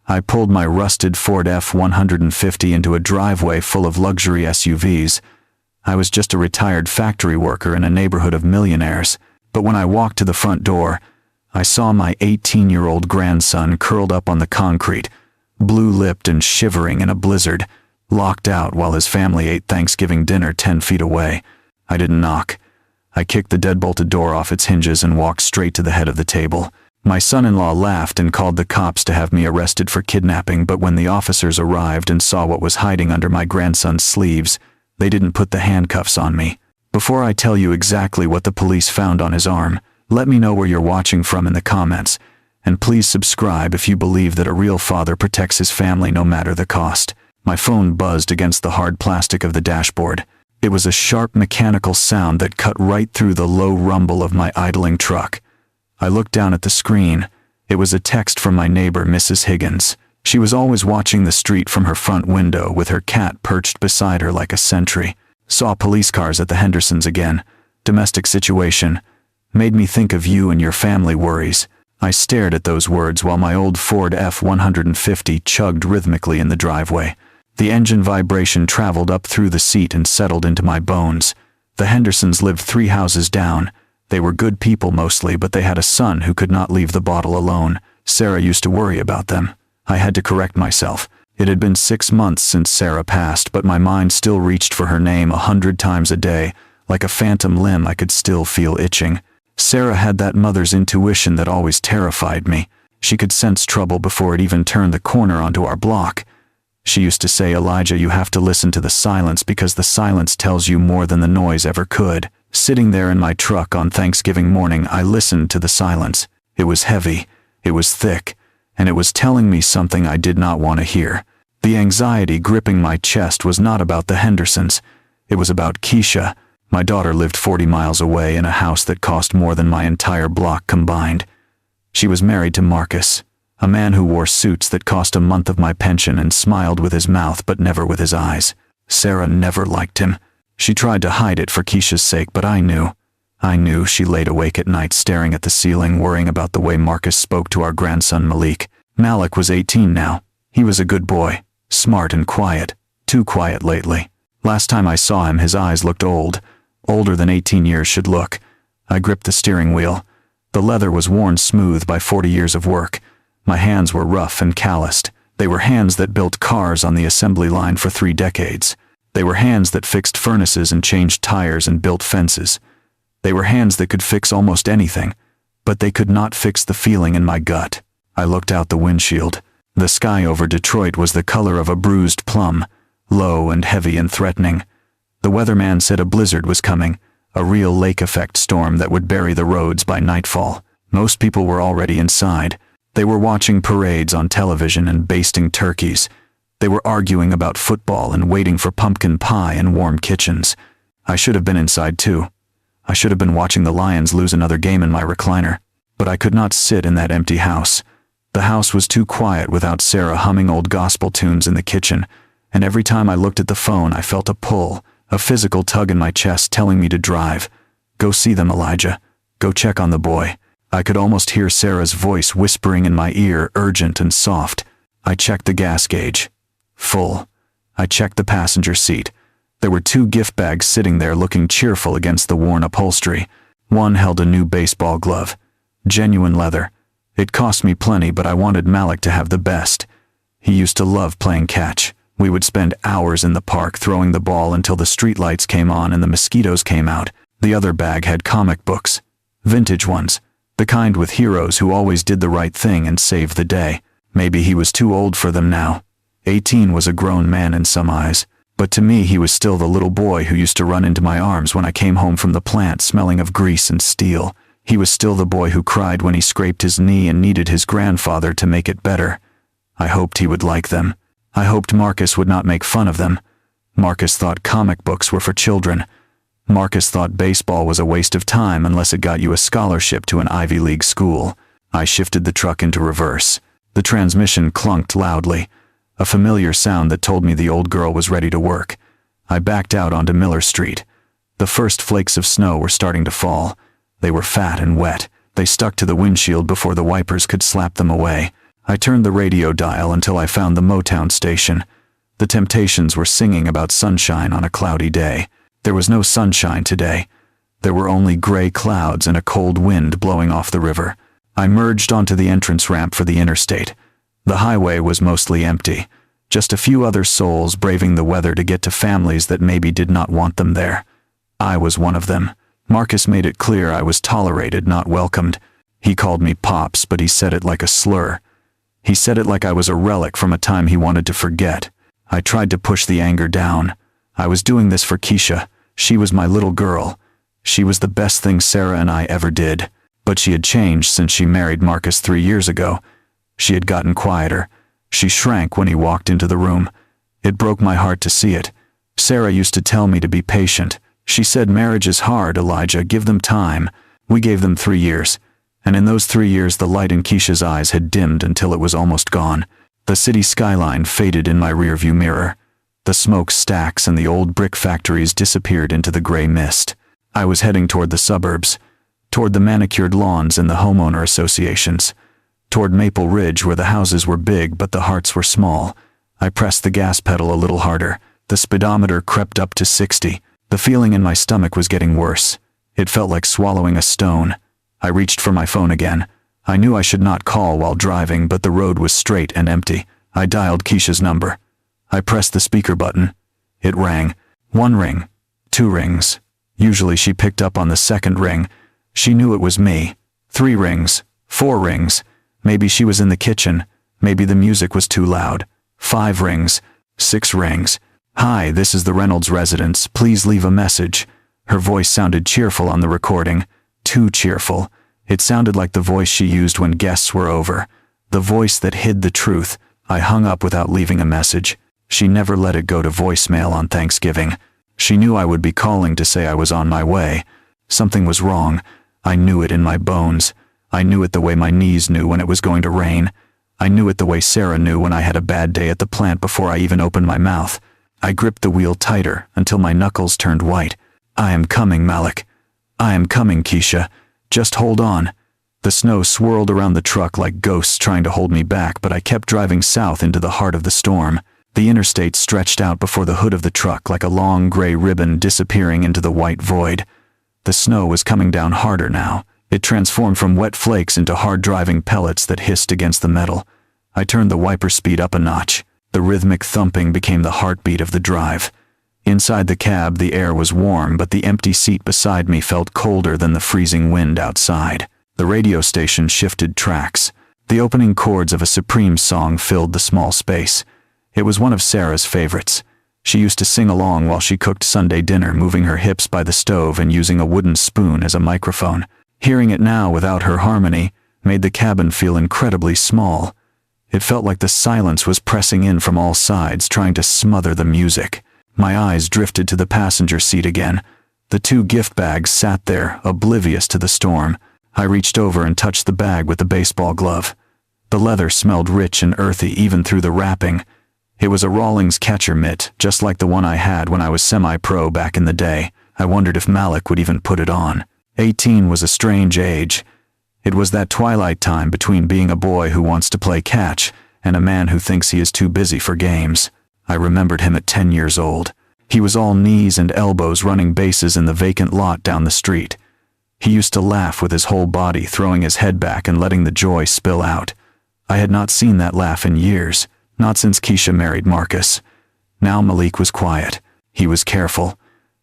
I pulled my rusted Ford F-150 into a driveway full of luxury SUVs. I was just a retired factory worker in a neighborhood of millionaires, but when I walked to the front door, I saw my 18-year-old grandson curled up on the concrete, blue-lipped and shivering in a blizzard, locked out while his family ate Thanksgiving dinner 10 feet away. I didn't knock. I kicked the deadbolted door off its hinges and walked straight to the head of the table. My son-in-law laughed and called the cops to have me arrested for kidnapping, but when the officers arrived and saw what was hiding under my grandson's sleeves, they didn't put the handcuffs on me. Before I tell you exactly what the police found on his arm, let me know where you're watching from in the comments, and please subscribe if you believe that a real father protects his family no matter the cost. My phone buzzed against the hard plastic of the dashboard. It was a sharp mechanical sound that cut right through the low rumble of my idling truck. I looked down at the screen. It was a text from my neighbor, Mrs. Higgins. She was always watching the street from her front window with her cat perched beside her like a sentry. Saw police cars at the Hendersons again. Domestic situation. Made me think of you and your family worries. I stared at those words while my old Ford F-150 chugged rhythmically in the driveway. The engine vibration traveled up through the seat and settled into my bones. The Hendersons lived 3 houses down. They were good people mostly, but they had a son who could not leave the bottle alone. Sarah used to worry about them. I had to correct myself. It had been 6 months since Sarah passed, but my mind still reached for her name 100 times a day. Like a phantom limb, I could still feel itching. Sarah had that mother's intuition that always terrified me. She could sense trouble before it even turned the corner onto our block. She used to say, "Elijah, you have to listen to the silence because the silence tells you more than the noise ever could." Sitting there in my truck on Thanksgiving morning, I listened to the silence. It was heavy, it was thick, and it was telling me something I did not want to hear. The anxiety gripping my chest was not about the Hendersons. It was about Keisha. My daughter lived 40 miles away in a house that cost more than my entire block combined. She was married to Marcus, a man who wore suits that cost a month of my pension and smiled with his mouth but never with his eyes. Sarah never liked him. She tried to hide it for Keisha's sake, but I knew. She laid awake at night staring at the ceiling, worrying about the way Marcus spoke to our grandson Malik. Malik was 18 now. He was a good boy, smart and quiet. Too quiet lately. Last time I saw him, his eyes looked old. Older than 18 years should look. I gripped the steering wheel. The leather was worn smooth by 40 years of work. My hands were rough and calloused. They were hands that built cars on the assembly line for 3 decades. They were hands that fixed furnaces and changed tires and built fences. They were hands that could fix almost anything, but they could not fix the feeling in my gut. I looked out the windshield. The sky over Detroit was the color of a bruised plum, low and heavy and threatening. The weatherman said a blizzard was coming, a real lake-effect storm that would bury the roads by nightfall. Most people were already inside. They were watching parades on television and basting turkeys. They were arguing about football and waiting for pumpkin pie in warm kitchens. I should have been inside too. I should have been watching the Lions lose another game in my recliner. But I could not sit in that empty house. The house was too quiet without Sarah humming old gospel tunes in the kitchen, and every time I looked at the phone I felt a pull, a physical tug in my chest telling me to drive. Go see them, Elijah. Go check on the boy. I could almost hear Sarah's voice whispering in my ear, urgent and soft. I checked the gas gauge. Full. I checked the passenger seat. There were 2 gift bags sitting there looking cheerful against the worn upholstery. One held a new baseball glove. Genuine leather. It cost me plenty, but I wanted Malik to have the best. He used to love playing catch. We would spend hours in the park throwing the ball until the streetlights came on and the mosquitoes came out. The other bag had comic books. Vintage ones. The kind with heroes who always did the right thing and saved the day. Maybe he was too old for them now. 18 was a grown man in some eyes, but to me he was still the little boy who used to run into my arms when I came home from the plant smelling of grease and steel. He was still the boy who cried when he scraped his knee and needed his grandfather to make it better. I hoped he would like them. I hoped Marcus would not make fun of them. Marcus thought comic books were for children. Marcus thought baseball was a waste of time unless it got you a scholarship to an Ivy League school. I shifted the truck into reverse. The transmission clunked loudly, a familiar sound that told me the old girl was ready to work. I backed out onto Miller Street. The first flakes of snow were starting to fall. They were fat and wet. They stuck to the windshield before the wipers could slap them away. I turned the radio dial until I found the Motown station. The Temptations were singing about sunshine on a cloudy day. There was no sunshine today. There were only gray clouds and a cold wind blowing off the river. I merged onto the entrance ramp for the interstate. The highway was mostly empty. Just a few other souls braving the weather to get to families that maybe did not want them there. I was one of them. Marcus made it clear I was tolerated, not welcomed. He called me Pops, but he said it like a slur. He said it like I was a relic from a time he wanted to forget. I tried to push the anger down. I was doing this for Keisha. She was my little girl. She was the best thing Sarah and I ever did. But she had changed since she married Marcus 3 years ago. She had gotten quieter. She shrank when he walked into the room. It broke my heart to see it. Sarah used to tell me to be patient. She said, "Marriage is hard, Elijah, give them time." We gave them 3 years. And in those 3 years the light in Keisha's eyes had dimmed until it was almost gone. The city skyline faded in my rearview mirror. The smoke stacks and the old brick factories disappeared into the gray mist. I was heading toward the suburbs, toward the manicured lawns and the homeowner associations, toward Maple Ridge where the houses were big but the hearts were small. I pressed the gas pedal a little harder. The speedometer crept up to 60. The feeling in my stomach was getting worse. It felt like swallowing a stone. I reached for my phone again. I knew I should not call while driving, but the road was straight and empty. I dialed Keisha's number. I pressed the speaker button. It rang. 1 ring. 2 rings. Usually she picked up on the second ring. She knew it was me. 3 rings. 4 rings. Maybe she was in the kitchen. Maybe the music was too loud. 5 rings. 6 rings. "Hi, this is the Reynolds residence. Please leave a message." Her voice sounded cheerful on the recording. Too cheerful. It sounded like the voice she used when guests were over. The voice that hid the truth. I hung up without leaving a message. She never let it go to voicemail on Thanksgiving. She knew I would be calling to say I was on my way. Something was wrong. I knew it in my bones. I knew it the way my knees knew when it was going to rain. I knew it the way Sarah knew when I had a bad day at the plant before I even opened my mouth. I gripped the wheel tighter until my knuckles turned white. "I am coming, Malik. I am coming, Keisha. Just hold on." The snow swirled around the truck like ghosts trying to hold me back, but I kept driving south into the heart of the storm. The interstate stretched out before the hood of the truck like a long gray ribbon disappearing into the white void. The snow was coming down harder now. It transformed from wet flakes into hard-driving pellets that hissed against the metal. I turned the wiper speed up a notch. The rhythmic thumping became the heartbeat of the drive. Inside the cab, the air was warm, but the empty seat beside me felt colder than the freezing wind outside. The radio station shifted tracks. The opening chords of a Supreme song filled the small space. It was one of Sarah's favorites. She used to sing along while she cooked Sunday dinner, moving her hips by the stove and using a wooden spoon as a microphone. Hearing it now without her harmony made the cabin feel incredibly small. It felt like the silence was pressing in from all sides, trying to smother the music. My eyes drifted to the passenger seat again. The 2 gift bags sat there, oblivious to the storm. I reached over and touched the bag with the baseball glove. The leather smelled rich and earthy even through the wrapping. It was a Rawlings catcher mitt, just like the one I had when I was semi-pro back in the day. I wondered if Malik would even put it on. 18 was a strange age. It was that twilight time between being a boy who wants to play catch and a man who thinks he is too busy for games. I remembered him at 10 years old. He was all knees and elbows running bases in the vacant lot down the street. He used to laugh with his whole body, throwing his head back and letting the joy spill out. I had not seen that laugh in years, not since Keisha married Marcus. Now Malik was quiet. He was careful.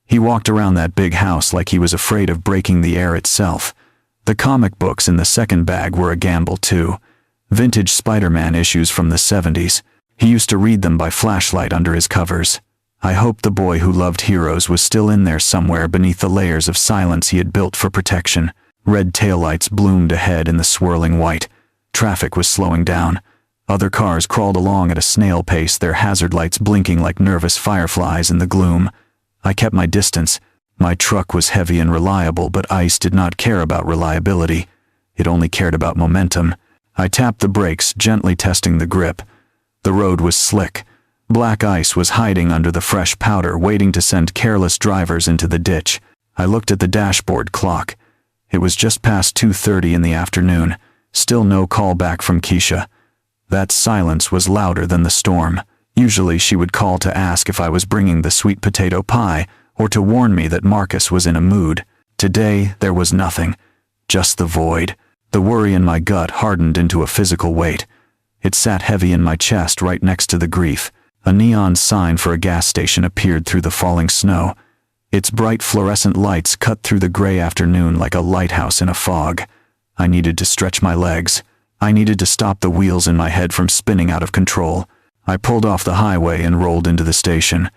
He walked around that big house like he was afraid of breaking the air itself. The comic books in the second bag were a gamble too. Vintage Spider-Man issues from the 70s. He used to read them by flashlight under his covers. I hoped the boy who loved heroes was still in there somewhere beneath the layers of silence he had built for protection. Red taillights bloomed ahead in the swirling white. Traffic was slowing down. Other cars crawled along at a snail pace, their hazard lights blinking like nervous fireflies in the gloom. I kept my distance. My truck was heavy and reliable, but ice did not care about reliability. It only cared about momentum. I tapped the brakes, gently testing the grip. The road was slick. Black ice was hiding under the fresh powder, waiting to send careless drivers into the ditch. I looked at the dashboard clock. It was just past 2:30 in the afternoon. Still no call back from Keisha. That silence was louder than the storm. Usually she would call to ask if I was bringing the sweet potato pie, or to warn me that Marcus was in a mood. Today, there was nothing. Just the void. The worry in my gut hardened into a physical weight. It sat heavy in my chest right next to the grief. A neon sign for a gas station appeared through the falling snow. Its bright fluorescent lights cut through the gray afternoon like a lighthouse in a fog. I needed to stretch my legs. I needed to stop the wheels in my head from spinning out of control. I pulled off the highway and rolled into the station.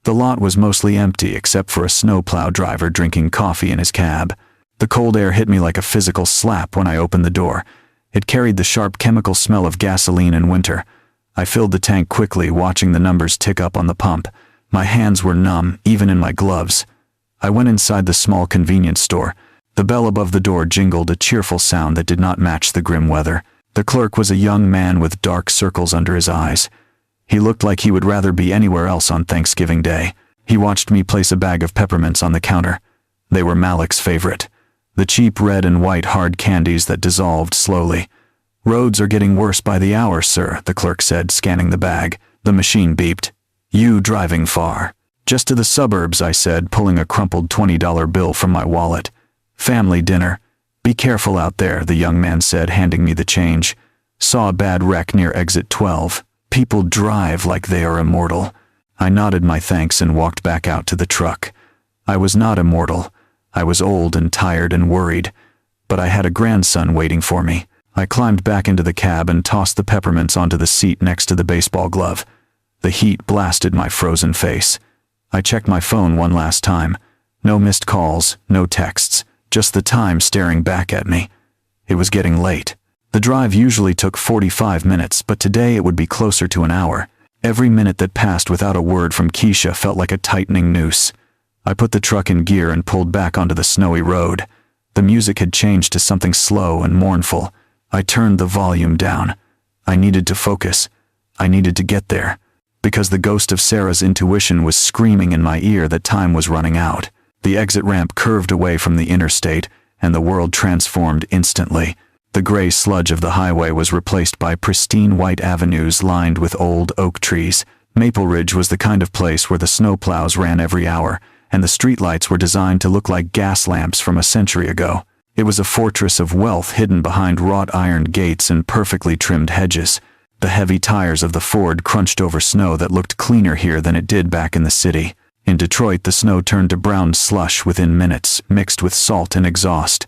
The lot was mostly empty except for a snowplow driver drinking coffee in his cab. The cold air hit me like a physical slap when I opened the door. It carried the sharp chemical smell of gasoline in winter. I filled the tank quickly, watching the numbers tick up on the pump. My hands were numb, even in my gloves. I went inside the small convenience store. The bell above the door jingled a cheerful sound that did not match the grim weather. The clerk was a young man with dark circles under his eyes. He looked like he would rather be anywhere else on Thanksgiving Day. He watched me place a bag of peppermints on the counter. They were Malik's favorite. The cheap red and white hard candies that dissolved slowly. "Roads are getting worse by the hour, sir," the clerk said, scanning the bag. The machine beeped. "You driving far?" "Just to the suburbs," I said, pulling a crumpled $20 bill from my wallet. "Family dinner." "Be careful out there," the young man said, handing me the change. "Saw a bad wreck near exit 12. People drive like they are immortal." I nodded my thanks and walked back out to the truck. I was not immortal. I was old and tired and worried. But I had a grandson waiting for me. I climbed back into the cab and tossed the peppermints onto the seat next to the baseball glove. The heat blasted my frozen face. I checked my phone one last time. No missed calls, no texts, just the time staring back at me. It was getting late. The drive usually took 45 minutes, but today it would be closer to an hour. Every minute that passed without a word from Keisha felt like a tightening noose. I put the truck in gear and pulled back onto the snowy road. The music had changed to something slow and mournful. I turned the volume down. I needed to focus. I needed to get there. Because the ghost of Sarah's intuition was screaming in my ear that time was running out. The exit ramp curved away from the interstate, and the world transformed instantly. The gray sludge of the highway was replaced by pristine white avenues lined with old oak trees. Maple Ridge was the kind of place where the snowplows ran every hour, and the streetlights were designed to look like gas lamps from a century ago. It was a fortress of wealth hidden behind wrought iron gates and perfectly trimmed hedges. The heavy tires of the Ford crunched over snow that looked cleaner here than it did back in the city. In Detroit, the snow turned to brown slush within minutes, mixed with salt and exhaust.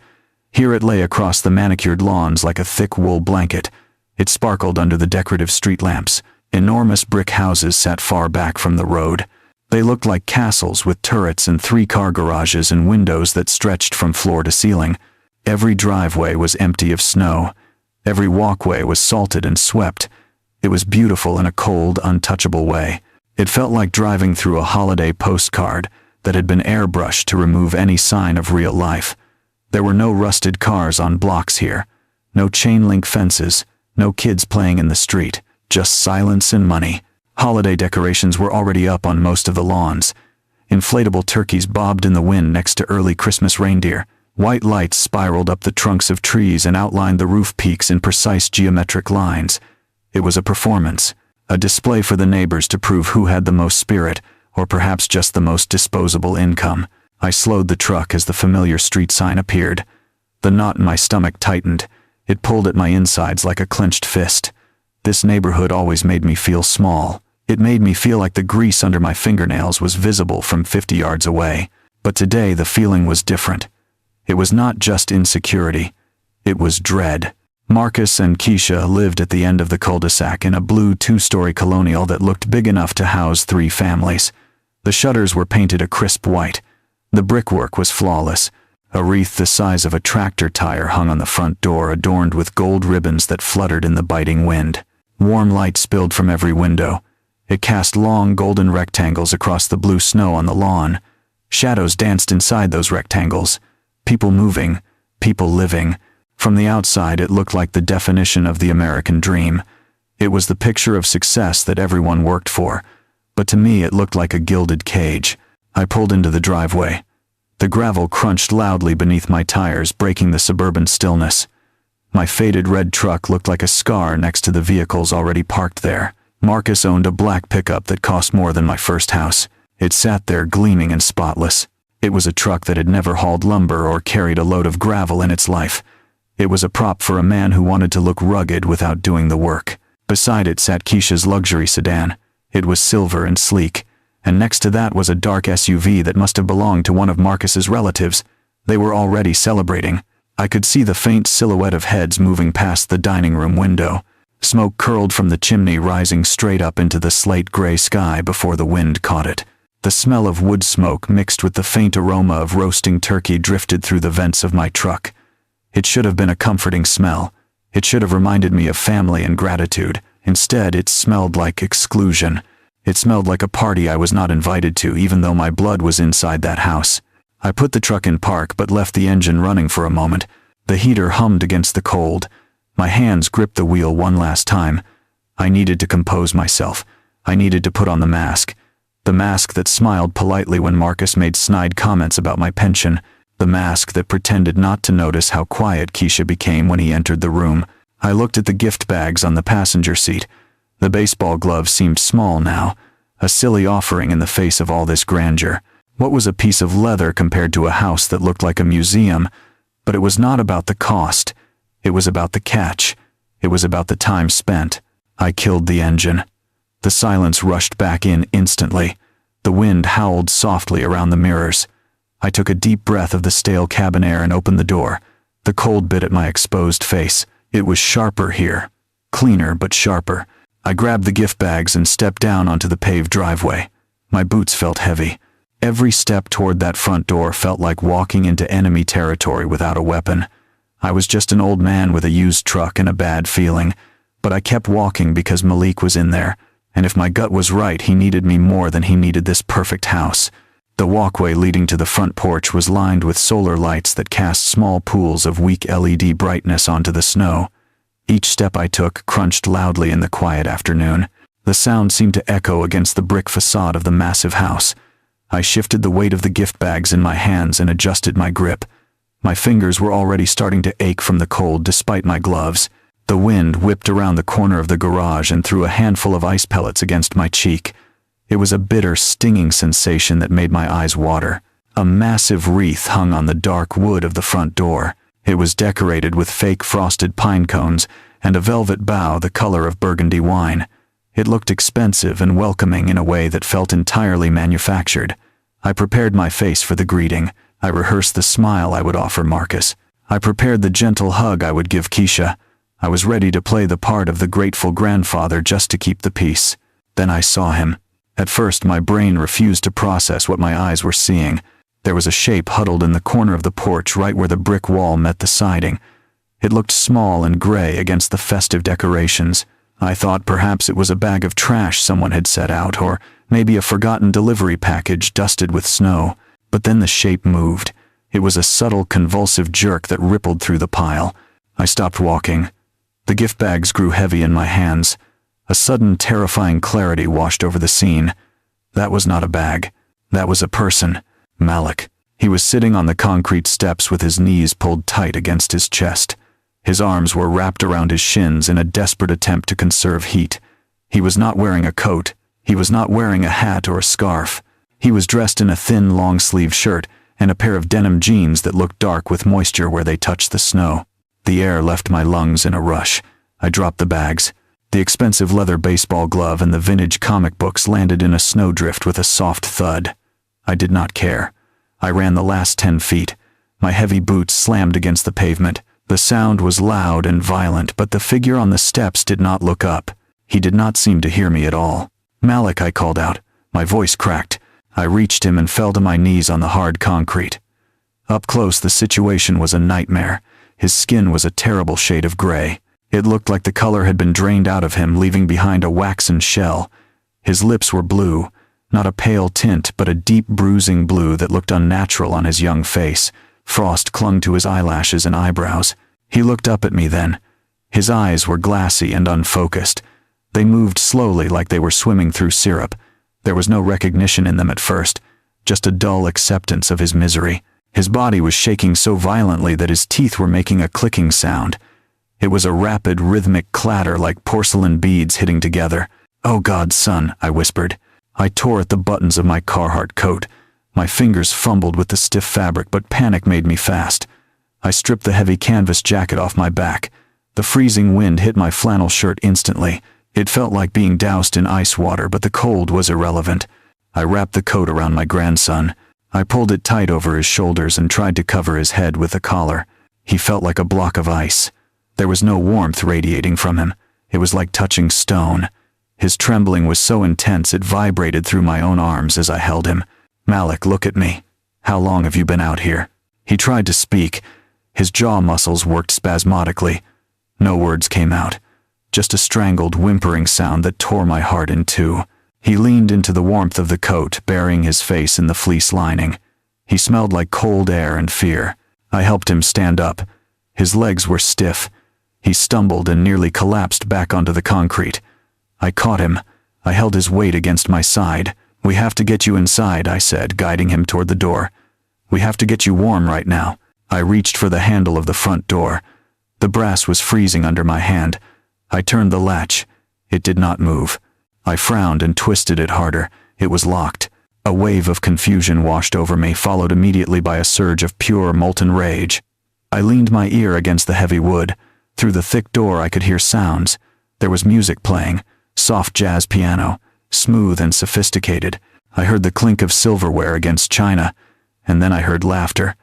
Here it lay across the manicured lawns like a thick wool blanket. It sparkled under the decorative street lamps. Enormous brick houses sat far back from the road. They looked like castles with turrets and 3-car garages and windows that stretched from floor to ceiling. Every driveway was empty of snow. Every walkway was salted and swept. It was beautiful in a cold, untouchable way. It felt like driving through a holiday postcard that had been airbrushed to remove any sign of real life. There were no rusted cars on blocks here, no chain-link fences, no kids playing in the street, just silence and money. Holiday decorations were already up on most of the lawns. Inflatable turkeys bobbed in the wind next to early Christmas reindeer. White lights spiraled up the trunks of trees and outlined the roof peaks in precise geometric lines. It was a performance, a display for the neighbors to prove who had the most spirit, or perhaps just the most disposable income. I slowed the truck as the familiar street sign appeared. The knot in my stomach tightened. It pulled at my insides like a clenched fist. This neighborhood always made me feel small. It made me feel like the grease under my fingernails was visible from 50 yards away. But today the feeling was different. It was not just insecurity. It was dread. Marcus and Keisha lived at the end of the cul-de-sac in a blue 2-story colonial that looked big enough to house 3 families. The shutters were painted a crisp white. The brickwork was flawless. A wreath the size of a tractor tire hung on the front door, adorned with gold ribbons that fluttered in the biting wind. Warm light spilled from every window. It cast long golden rectangles across the blue snow on the lawn. Shadows danced inside those rectangles. People moving, people living. From the outside it looked like the definition of the American dream. It was the picture of success that everyone worked for. But to me it looked like a gilded cage. I pulled into the driveway. The gravel crunched loudly beneath my tires, breaking the suburban stillness. My faded red truck looked like a scar next to the vehicles already parked there. Marcus owned a black pickup that cost more than my first house. It sat there gleaming and spotless. It was a truck that had never hauled lumber or carried a load of gravel in its life. It was a prop for a man who wanted to look rugged without doing the work. Beside it sat Keisha's luxury sedan. It was silver and sleek, and next to that was a dark SUV that must have belonged to one of Marcus's relatives. They were already celebrating. I could see the faint silhouette of heads moving past the dining room window. Smoke curled from the chimney, rising straight up into the slate-gray sky before the wind caught it. The smell of wood smoke mixed with the faint aroma of roasting turkey drifted through the vents of my truck. It should have been a comforting smell. It should have reminded me of family and gratitude. Instead, it smelled like exclusion. It smelled like a party I was not invited to, even though my blood was inside that house. I put the truck in park but left the engine running for a moment. The heater hummed against the cold. My hands gripped the wheel one last time. I needed to compose myself. I needed to put on the mask. The mask that smiled politely when Marcus made snide comments about my pension. The mask that pretended not to notice how quiet Keisha became when he entered the room. I looked at the gift bags on the passenger seat. The baseball glove seemed small now, a silly offering in the face of all this grandeur. What was a piece of leather compared to a house that looked like a museum? But it was not about the cost. It was about the catch. It was about the time spent. I killed the engine. The silence rushed back in instantly. The wind howled softly around the mirrors. I took a deep breath of the stale cabin air and opened the door. The cold bit at my exposed face. It was sharper here. Cleaner, but sharper. I grabbed the gift bags and stepped down onto the paved driveway. My boots felt heavy. Every step toward that front door felt like walking into enemy territory without a weapon. I was just an old man with a used truck and a bad feeling, but I kept walking because Malik was in there, and if my gut was right, he needed me more than he needed this perfect house. The walkway leading to the front porch was lined with solar lights that cast small pools of weak LED brightness onto the snow. Each step I took crunched loudly in the quiet afternoon. The sound seemed to echo against the brick facade of the massive house. I shifted the weight of the gift bags in my hands and adjusted my grip. My fingers were already starting to ache from the cold despite my gloves. The wind whipped around the corner of the garage and threw a handful of ice pellets against my cheek. It was a bitter, stinging sensation that made my eyes water. A massive wreath hung on the dark wood of the front door. It was decorated with fake frosted pine cones and a velvet bough the color of burgundy wine. It looked expensive and welcoming in a way that felt entirely manufactured. I prepared my face for the greeting. I rehearsed the smile I would offer Marcus. I prepared the gentle hug I would give Keisha. I was ready to play the part of the grateful grandfather just to keep the peace. Then I saw him. At first, my brain refused to process what my eyes were seeing. There was a shape huddled in the corner of the porch right where the brick wall met the siding. It looked small and gray against the festive decorations. I thought perhaps it was a bag of trash someone had set out, or maybe a forgotten delivery package dusted with snow. But then the shape moved. It was a subtle, convulsive jerk that rippled through the pile. I stopped walking. The gift bags grew heavy in my hands. A sudden, terrifying clarity washed over the scene. That was not a bag. That was a person. Malik. He was sitting on the concrete steps with his knees pulled tight against his chest. His arms were wrapped around his shins in a desperate attempt to conserve heat. He was not wearing a coat. He was not wearing a hat or a scarf. He was dressed in a thin, long-sleeved shirt and a pair of denim jeans that looked dark with moisture where they touched the snow. The air left my lungs in a rush. I dropped the bags. The expensive leather baseball glove and the vintage comic books landed in a snowdrift with a soft thud. I did not care. I ran the last 10 feet. My heavy boots slammed against the pavement. The sound was loud and violent, but the figure on the steps did not look up. He did not seem to hear me at all. "Malik," I called out. My voice cracked. I reached him and fell to my knees on the hard concrete. Up close, the situation was a nightmare. His skin was a terrible shade of gray. It looked like the color had been drained out of him, leaving behind a waxen shell. His lips were blue, not a pale tint, but a deep bruising blue that looked unnatural on his young face. Frost clung to his eyelashes and eyebrows. He looked up at me then. His eyes were glassy and unfocused. They moved slowly like they were swimming through syrup. There was no recognition in them at first, just a dull acceptance of his misery. His body was shaking so violently that his teeth were making a clicking sound. It was a rapid, rhythmic clatter like porcelain beads hitting together. "Oh God, son," I whispered. I tore at the buttons of my Carhartt coat. My fingers fumbled with the stiff fabric, but panic made me fast. I stripped the heavy canvas jacket off my back. The freezing wind hit my flannel shirt instantly. It felt like being doused in ice water, but the cold was irrelevant. I wrapped the coat around my grandson. I pulled it tight over his shoulders and tried to cover his head with the collar. He felt like a block of ice. There was no warmth radiating from him. It was like touching stone. His trembling was so intense it vibrated through my own arms as I held him. "Malik, look at me. How long have you been out here?" He tried to speak. His jaw muscles worked spasmodically. No words came out. Just a strangled, whimpering sound that tore my heart in two. He leaned into the warmth of the coat, burying his face in the fleece lining. He smelled like cold air and fear. I helped him stand up. His legs were stiff. He stumbled and nearly collapsed back onto the concrete. I caught him. I held his weight against my side. "We have to get you inside," I said, guiding him toward the door. "We have to get you warm right now." I reached for the handle of the front door. The brass was freezing under my hand. I turned the latch. It did not move. I frowned and twisted it harder. It was locked. A wave of confusion washed over me, followed immediately by a surge of pure, molten rage. I leaned my ear against the heavy wood. Through the thick door I could hear sounds. There was music playing, soft jazz piano, smooth and sophisticated. I heard the clink of silverware against china, and then I heard laughter.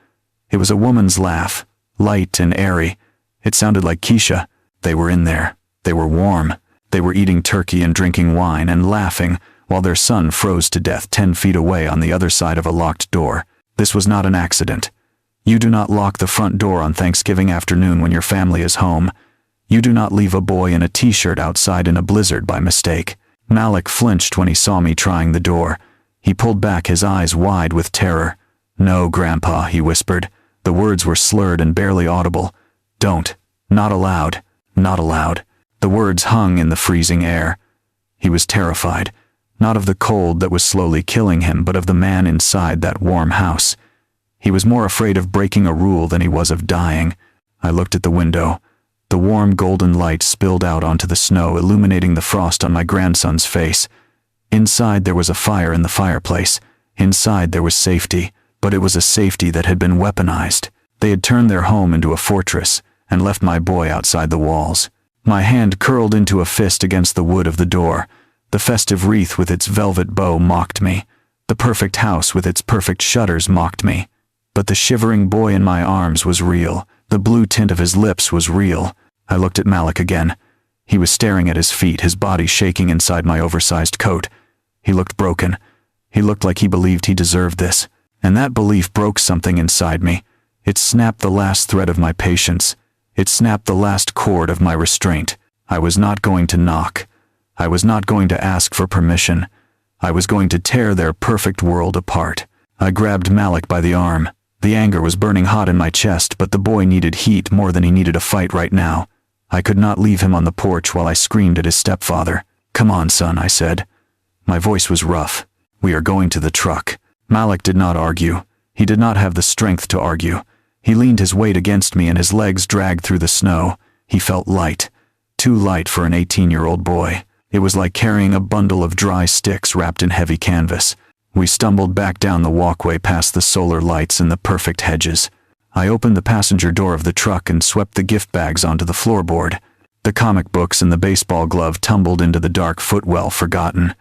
It was a woman's laugh, light and airy. It sounded like Keisha. They were in there. They were warm. They were eating turkey and drinking wine and laughing while their son froze to death 10 feet away on the other side of a locked door. This was not an accident. You do not lock the front door on Thanksgiving afternoon when your family is home. You do not leave a boy in a t-shirt outside in a blizzard by mistake. Malik flinched when he saw me trying the door. He pulled back, his eyes wide with terror. "No, Grandpa," he whispered. The words were slurred and barely audible. "Don't. Not allowed. Not allowed." The words hung in the freezing air. He was terrified, not of the cold that was slowly killing him, but of the man inside that warm house. He was more afraid of breaking a rule than he was of dying. I looked at the window. The warm golden light spilled out onto the snow, illuminating the frost on my grandson's face. Inside there was a fire in the fireplace. Inside there was safety, but it was a safety that had been weaponized. They had turned their home into a fortress and left my boy outside the walls. My hand curled into a fist against the wood of the door. The festive wreath with its velvet bow mocked me. The perfect house with its perfect shutters mocked me. But the shivering boy in my arms was real. The blue tint of his lips was real. I looked at Malik again. He was staring at his feet, his body shaking inside my oversized coat. He looked broken. He looked like he believed he deserved this. And that belief broke something inside me. It snapped the last thread of my patience. It snapped the last cord of my restraint. I was not going to knock. I was not going to ask for permission. I was going to tear their perfect world apart. I grabbed Malik by the arm. The anger was burning hot in my chest, but the boy needed heat more than he needed a fight right now. I could not leave him on the porch while I screamed at his stepfather. "Come on, son," I said. My voice was rough. "We are going to the truck." Malik did not argue. He did not have the strength to argue. He leaned his weight against me and his legs dragged through the snow. He felt light. Too light for an 18-year-old boy. It was like carrying a bundle of dry sticks wrapped in heavy canvas. We stumbled back down the walkway past the solar lights and the perfect hedges. I opened the passenger door of the truck and swept the gift bags onto the floorboard. The comic books and the baseball glove tumbled into the dark footwell, forgotten.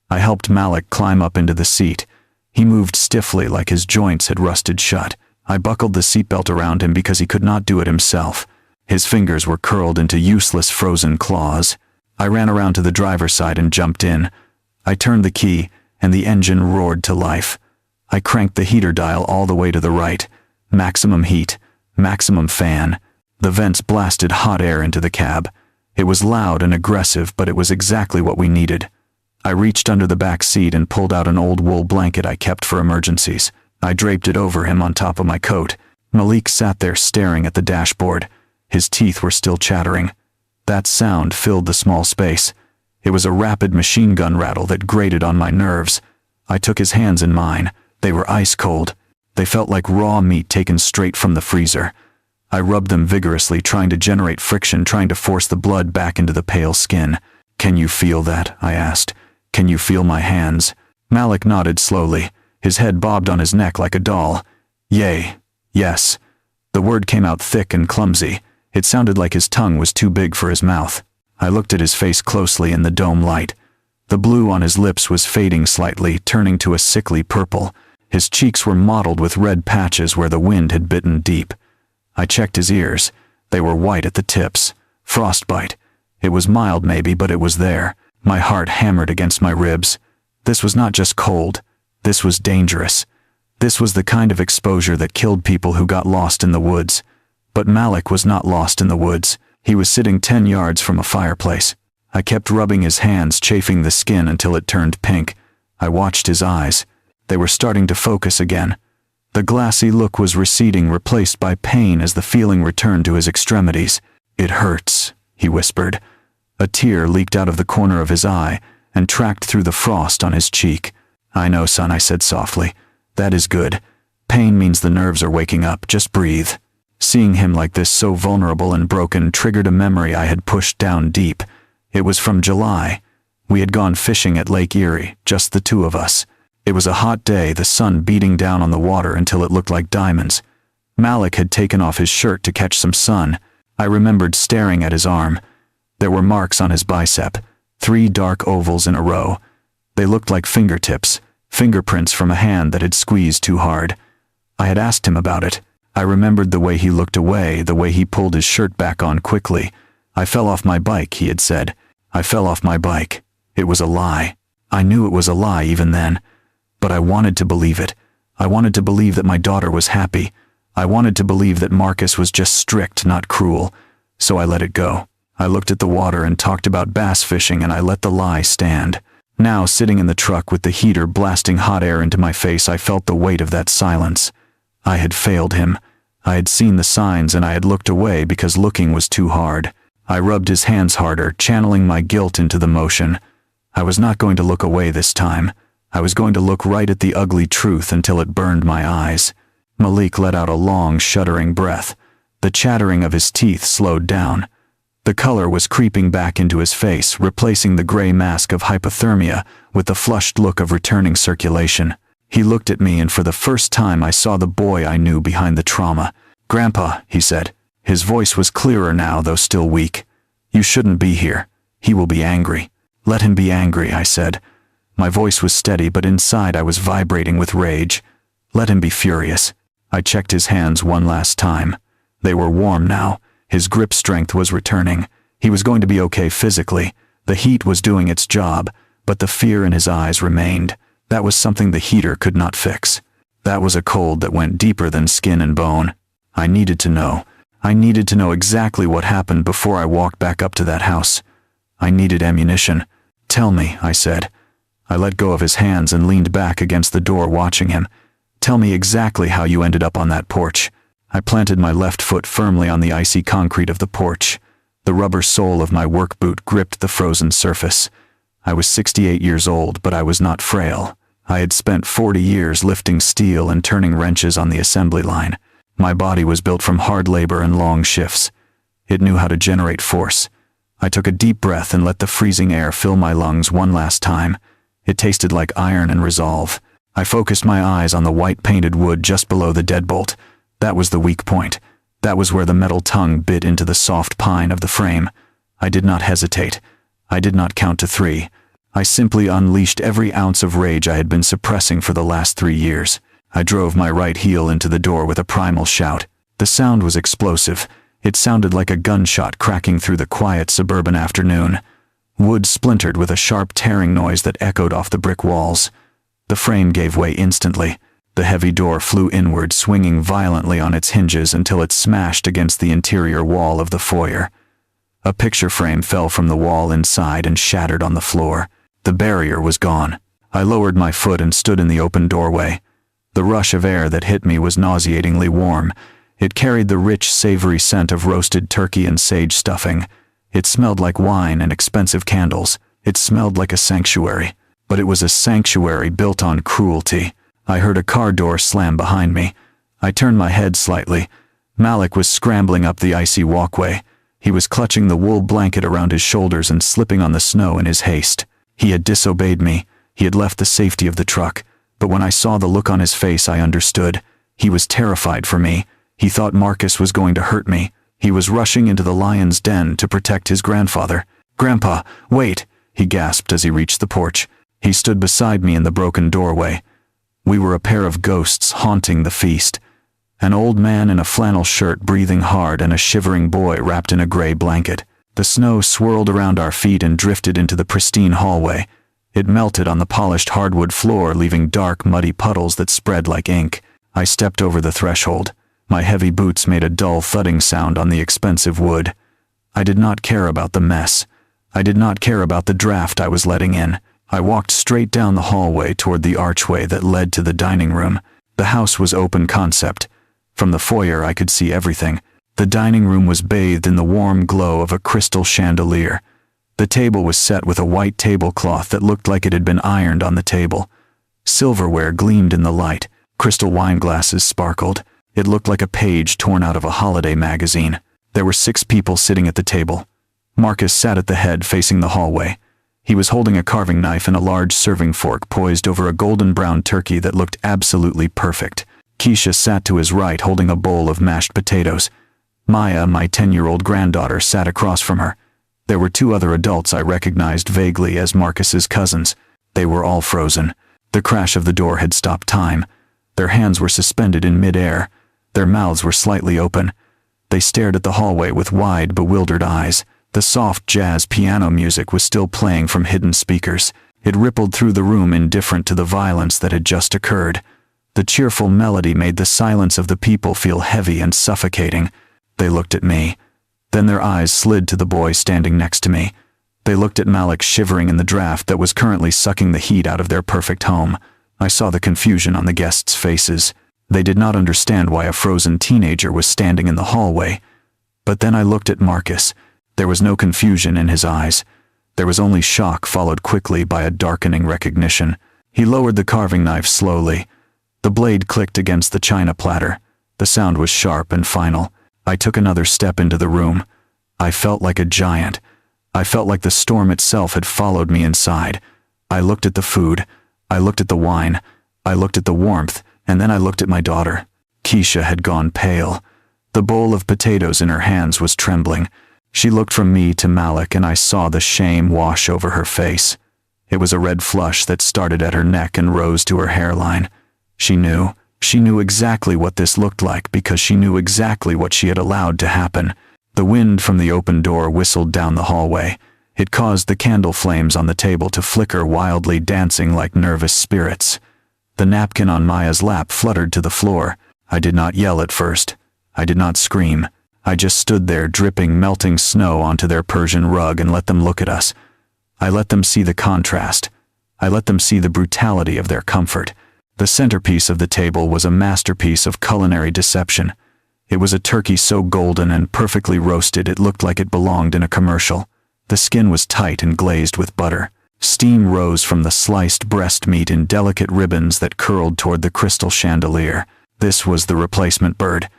I helped Malik climb up into the seat. He moved stiffly like his joints had rusted shut. I buckled the seatbelt around him because he could not do it himself. His fingers were curled into useless frozen claws. I ran around to the driver's side and jumped in. I turned the key, and the engine roared to life. I cranked the heater dial all the way to the right. Maximum heat, maximum fan. The vents blasted hot air into the cab. It was loud and aggressive, but it was exactly what we needed. I reached under the back seat and pulled out an old wool blanket I kept for emergencies. I draped it over him on top of my coat. Malik sat there staring at the dashboard. His teeth were still chattering. That sound filled the small space. It was a rapid machine gun rattle that grated on my nerves. I took his hands in mine. They were ice cold. They felt like raw meat taken straight from the freezer. I rubbed them vigorously, trying to generate friction, trying to force the blood back into the pale skin. "Can you feel that?" I asked. "Can you feel my hands?" Malik nodded slowly. His head bobbed on his neck like a doll. "Yay. Yes." The word came out thick and clumsy. It sounded like his tongue was too big for his mouth. I looked at his face closely in the dome light. The blue on his lips was fading slightly, turning to a sickly purple. His cheeks were mottled with red patches where the wind had bitten deep. I checked his ears. They were white at the tips. Frostbite. It was mild maybe, but it was there. My heart hammered against my ribs. This was not just cold. This was dangerous. This was the kind of exposure that killed people who got lost in the woods. But Malik was not lost in the woods. He was sitting 10 yards from a fireplace. I kept rubbing his hands, chafing the skin until it turned pink. I watched his eyes. They were starting to focus again. The glassy look was receding, replaced by pain as the feeling returned to his extremities. "It hurts," he whispered. A tear leaked out of the corner of his eye and tracked through the frost on his cheek. "I know, son," I said softly. "That is good. Pain means the nerves are waking up. Just breathe." Seeing him like this, so vulnerable and broken, triggered a memory I had pushed down deep. It was from July. We had gone fishing at Lake Erie, just the two of us. It was a hot day, the sun beating down on the water until it looked like diamonds. Malik had taken off his shirt to catch some sun. I remembered staring at his arm. There were marks on his bicep, 3 dark ovals in a row. They looked like fingertips, fingerprints from a hand that had squeezed too hard. I had asked him about it. I remembered the way he looked away, the way he pulled his shirt back on quickly. "I fell off my bike," he had said. "I fell off my bike." It was a lie. I knew it was a lie even then. But I wanted to believe it. I wanted to believe that my daughter was happy. I wanted to believe that Marcus was just strict, not cruel. So I let it go. I looked at the water and talked about bass fishing, and I let the lie stand. Now, sitting in the truck with the heater blasting hot air into my face, I felt the weight of that silence. I had failed him. I had seen the signs, and I had looked away because looking was too hard. I rubbed his hands harder, channeling my guilt into the motion. I was not going to look away this time. I was going to look right at the ugly truth until it burned my eyes. Malik let out a long, shuddering breath. The chattering of his teeth slowed down. The color was creeping back into his face, replacing the gray mask of hypothermia with the flushed look of returning circulation. He looked at me, and for the first time I saw the boy I knew behind the trauma. "Grandpa," he said. His voice was clearer now, though still weak. "You shouldn't be here. He will be angry." "Let him be angry," I said. My voice was steady, but inside I was vibrating with rage. "Let him be furious." I checked his hands one last time. They were warm now. His grip strength was returning. He was going to be okay physically. The heat was doing its job, but the fear in his eyes remained. That was something the heater could not fix. That was a cold that went deeper than skin and bone. I needed to know. I needed to know exactly what happened before I walked back up to that house. I needed ammunition. "Tell me," I said. I let go of his hands and leaned back against the door, watching him. "Tell me exactly how you ended up on that porch." I planted my left foot firmly on the icy concrete of the porch. The rubber sole of my work boot gripped the frozen surface. I was 68 years old, but I was not frail. I had spent 40 years lifting steel and turning wrenches on the assembly line. My body was built from hard labor and long shifts. It knew how to generate force. I took a deep breath and let the freezing air fill my lungs one last time. It tasted like iron and resolve. I focused my eyes on the white-painted wood just below the deadbolt. That was the weak point. That was where the metal tongue bit into the soft pine of the frame. I did not hesitate. I did not count to 3. I simply unleashed every ounce of rage I had been suppressing for the last 3 years. I drove my right heel into the door with a primal shout. The sound was explosive. It sounded like a gunshot cracking through the quiet suburban afternoon. Wood splintered with a sharp tearing noise that echoed off the brick walls. The frame gave way instantly. The heavy door flew inward, swinging violently on its hinges until it smashed against the interior wall of the foyer. A picture frame fell from the wall inside and shattered on the floor. The barrier was gone. I lowered my foot and stood in the open doorway. The rush of air that hit me was nauseatingly warm. It carried the rich, savory scent of roasted turkey and sage stuffing. It smelled like wine and expensive candles. It smelled like a sanctuary. But it was a sanctuary built on cruelty. I heard a car door slam behind me. I turned my head slightly. Malik was scrambling up the icy walkway. He was clutching the wool blanket around his shoulders and slipping on the snow in his haste. He had disobeyed me. He had left the safety of the truck. But when I saw the look on his face, I understood. He was terrified for me. He thought Marcus was going to hurt me. He was rushing into the lion's den to protect his grandfather. "Grandpa, wait," he gasped as he reached the porch. He stood beside me in the broken doorway. We were a pair of ghosts haunting the feast. An old man in a flannel shirt breathing hard and a shivering boy wrapped in a gray blanket. The snow swirled around our feet and drifted into the pristine hallway. It melted on the polished hardwood floor, leaving dark, muddy puddles that spread like ink. I stepped over the threshold. My heavy boots made a dull thudding sound on the expensive wood. I did not care about the mess. I did not care about the draft I was letting in. I walked straight down the hallway toward the archway that led to the dining room. The house was open concept. From the foyer I could see everything. The dining room was bathed in the warm glow of a crystal chandelier. The table was set with a white tablecloth that looked like it had been ironed on the table. Silverware gleamed in the light. Crystal wine glasses sparkled. It looked like a page torn out of a holiday magazine. There were 6 people sitting at the table. Marcus sat at the head facing the hallway. He was holding a carving knife and a large serving fork poised over a golden brown turkey that looked absolutely perfect. Keisha sat to his right holding a bowl of mashed potatoes. Maya, my 10-year-old granddaughter, sat across from her. There were 2 other adults I recognized vaguely as Marcus's cousins. They were all frozen. The crash of the door had stopped time. Their hands were suspended in mid-air. Their mouths were slightly open. They stared at the hallway with wide, bewildered eyes. The soft jazz piano music was still playing from hidden speakers. It rippled through the room, indifferent to the violence that had just occurred. The cheerful melody made the silence of the people feel heavy and suffocating. They looked at me. Then their eyes slid to the boy standing next to me. They looked at Malik shivering in the draft that was currently sucking the heat out of their perfect home. I saw the confusion on the guests' faces. They did not understand why a frozen teenager was standing in the hallway. But then I looked at Marcus. There was no confusion in his eyes. There was only shock, followed quickly by a darkening recognition. He lowered the carving knife slowly. The blade clicked against the china platter. The sound was sharp and final. I took another step into the room. I felt like a giant. I felt like the storm itself had followed me inside. I looked at the food. I looked at the wine. I looked at the warmth, and then I looked at my daughter. Keisha had gone pale. The bowl of potatoes in her hands was trembling. She looked from me to Malik, and I saw the shame wash over her face. It was a red flush that started at her neck and rose to her hairline. She knew exactly what this looked like because she knew exactly what she had allowed to happen. The wind from the open door whistled down the hallway. It caused the candle flames on the table to flicker wildly, dancing like nervous spirits. The napkin on Maya's lap fluttered to the floor. I did not yell at first. I did not scream. I just stood there, dripping melting snow onto their Persian rug, and let them look at us. I let them see the contrast. I let them see the brutality of their comfort. The centerpiece of the table was a masterpiece of culinary deception. It was a turkey so golden and perfectly roasted it looked like it belonged in a commercial. The skin was tight and glazed with butter. Steam rose from the sliced breast meat in delicate ribbons that curled toward the crystal chandelier. This was the replacement bird.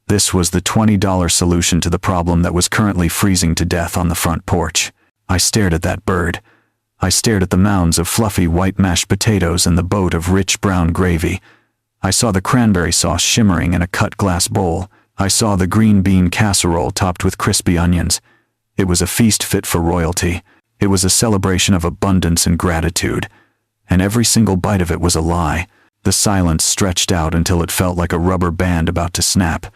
This was the $20 solution to the problem that was currently freezing to death on the front porch. I stared at that bird. I stared at the mounds of fluffy white mashed potatoes and the boat of rich brown gravy. I saw the cranberry sauce shimmering in a cut glass bowl. I saw the green bean casserole topped with crispy onions. It was a feast fit for royalty. It was a celebration of abundance and gratitude. And every single bite of it was a lie. The silence stretched out until it felt like a rubber band about to snap.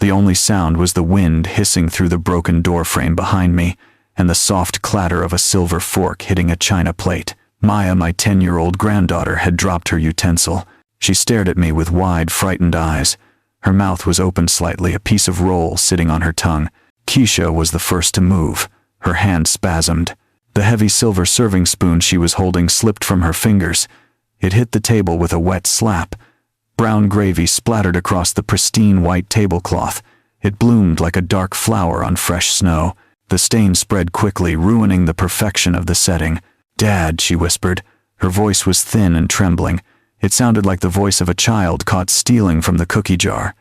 The only sound was the wind hissing through the broken door frame behind me, and the soft clatter of a silver fork hitting a china plate. Maya, my 10-year-old granddaughter, had dropped her utensil. She stared at me with wide, frightened eyes. Her mouth was open slightly, a piece of roll sitting on her tongue. Keisha was the first to move. Her hand spasmed. The heavy silver serving spoon she was holding slipped from her fingers. It hit the table with a wet slap. Brown gravy splattered across the pristine white tablecloth. It bloomed like a dark flower on fresh snow. The stain spread quickly, ruining the perfection of the setting. "Dad," she whispered. Her voice was thin and trembling. It sounded like the voice of a child caught stealing from the cookie jar.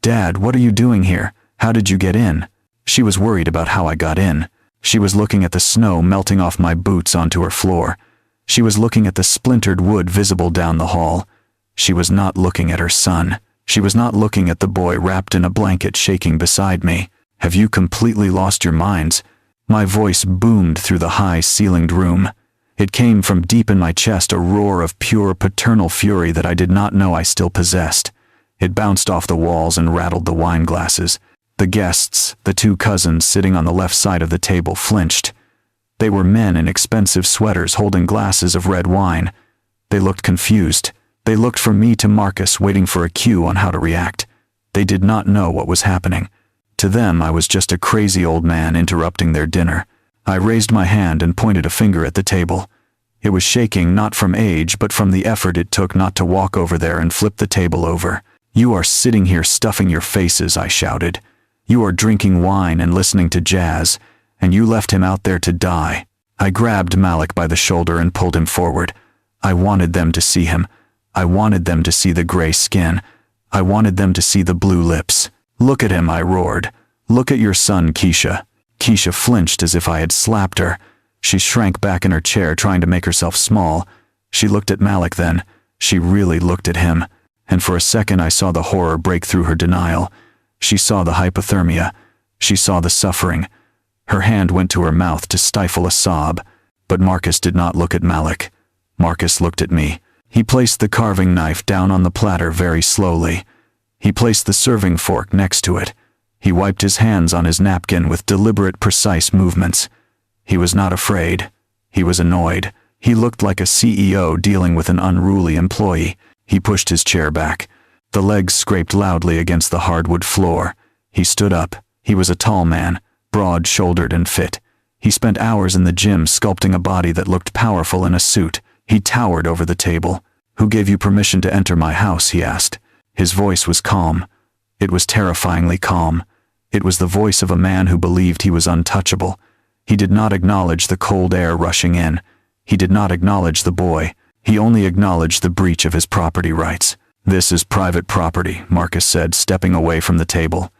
"Dad, what are you doing here? How did you get in?" She was worried about how I got in. She was looking at the snow melting off my boots onto her floor. She was looking at the splintered wood visible down the hall. She was not looking at her son. She was not looking at the boy wrapped in a blanket shaking beside me. "Have you completely lost your minds?" My voice boomed through the high-ceilinged room. It came from deep in my chest, a roar of pure paternal fury that I did not know I still possessed. It bounced off the walls and rattled the wine glasses. The guests, the two cousins sitting on the left side of the table, flinched. They were men in expensive sweaters holding glasses of red wine. They looked confused. They looked from me to Marcus, waiting for a cue on how to react. They did not know what was happening. To them, I was just a crazy old man interrupting their dinner. I raised my hand and pointed a finger at the table. It was shaking not from age but from the effort it took not to walk over there and flip the table over. "You are sitting here stuffing your faces," I shouted. "You are drinking wine and listening to jazz, and you left him out there to die." I grabbed Malik by the shoulder and pulled him forward. I wanted them to see him. I wanted them to see the gray skin. I wanted them to see the blue lips. "Look at him," I roared. "Look at your son, Keisha." Keisha flinched as if I had slapped her. She shrank back in her chair, trying to make herself small. She looked at Malik then. She really looked at him. And for a second I saw the horror break through her denial. She saw the hypothermia. She saw the suffering. Her hand went to her mouth to stifle a sob. But Marcus did not look at Malik. Marcus looked at me. He placed the carving knife down on the platter very slowly. He placed the serving fork next to it. He wiped his hands on his napkin with deliberate, precise movements. He was not afraid. He was annoyed. He looked like a CEO dealing with an unruly employee. He pushed his chair back. The legs scraped loudly against the hardwood floor. He stood up. He was a tall man, broad-shouldered and fit. He spent hours in the gym sculpting a body that looked powerful in a suit. He towered over the table. "Who gave you permission to enter my house?" he asked. His voice was calm. It was terrifyingly calm. It was the voice of a man who believed he was untouchable. He did not acknowledge the cold air rushing in. He did not acknowledge the boy. He only acknowledged the breach of his property rights. "This is private property," Marcus said, stepping away from the table.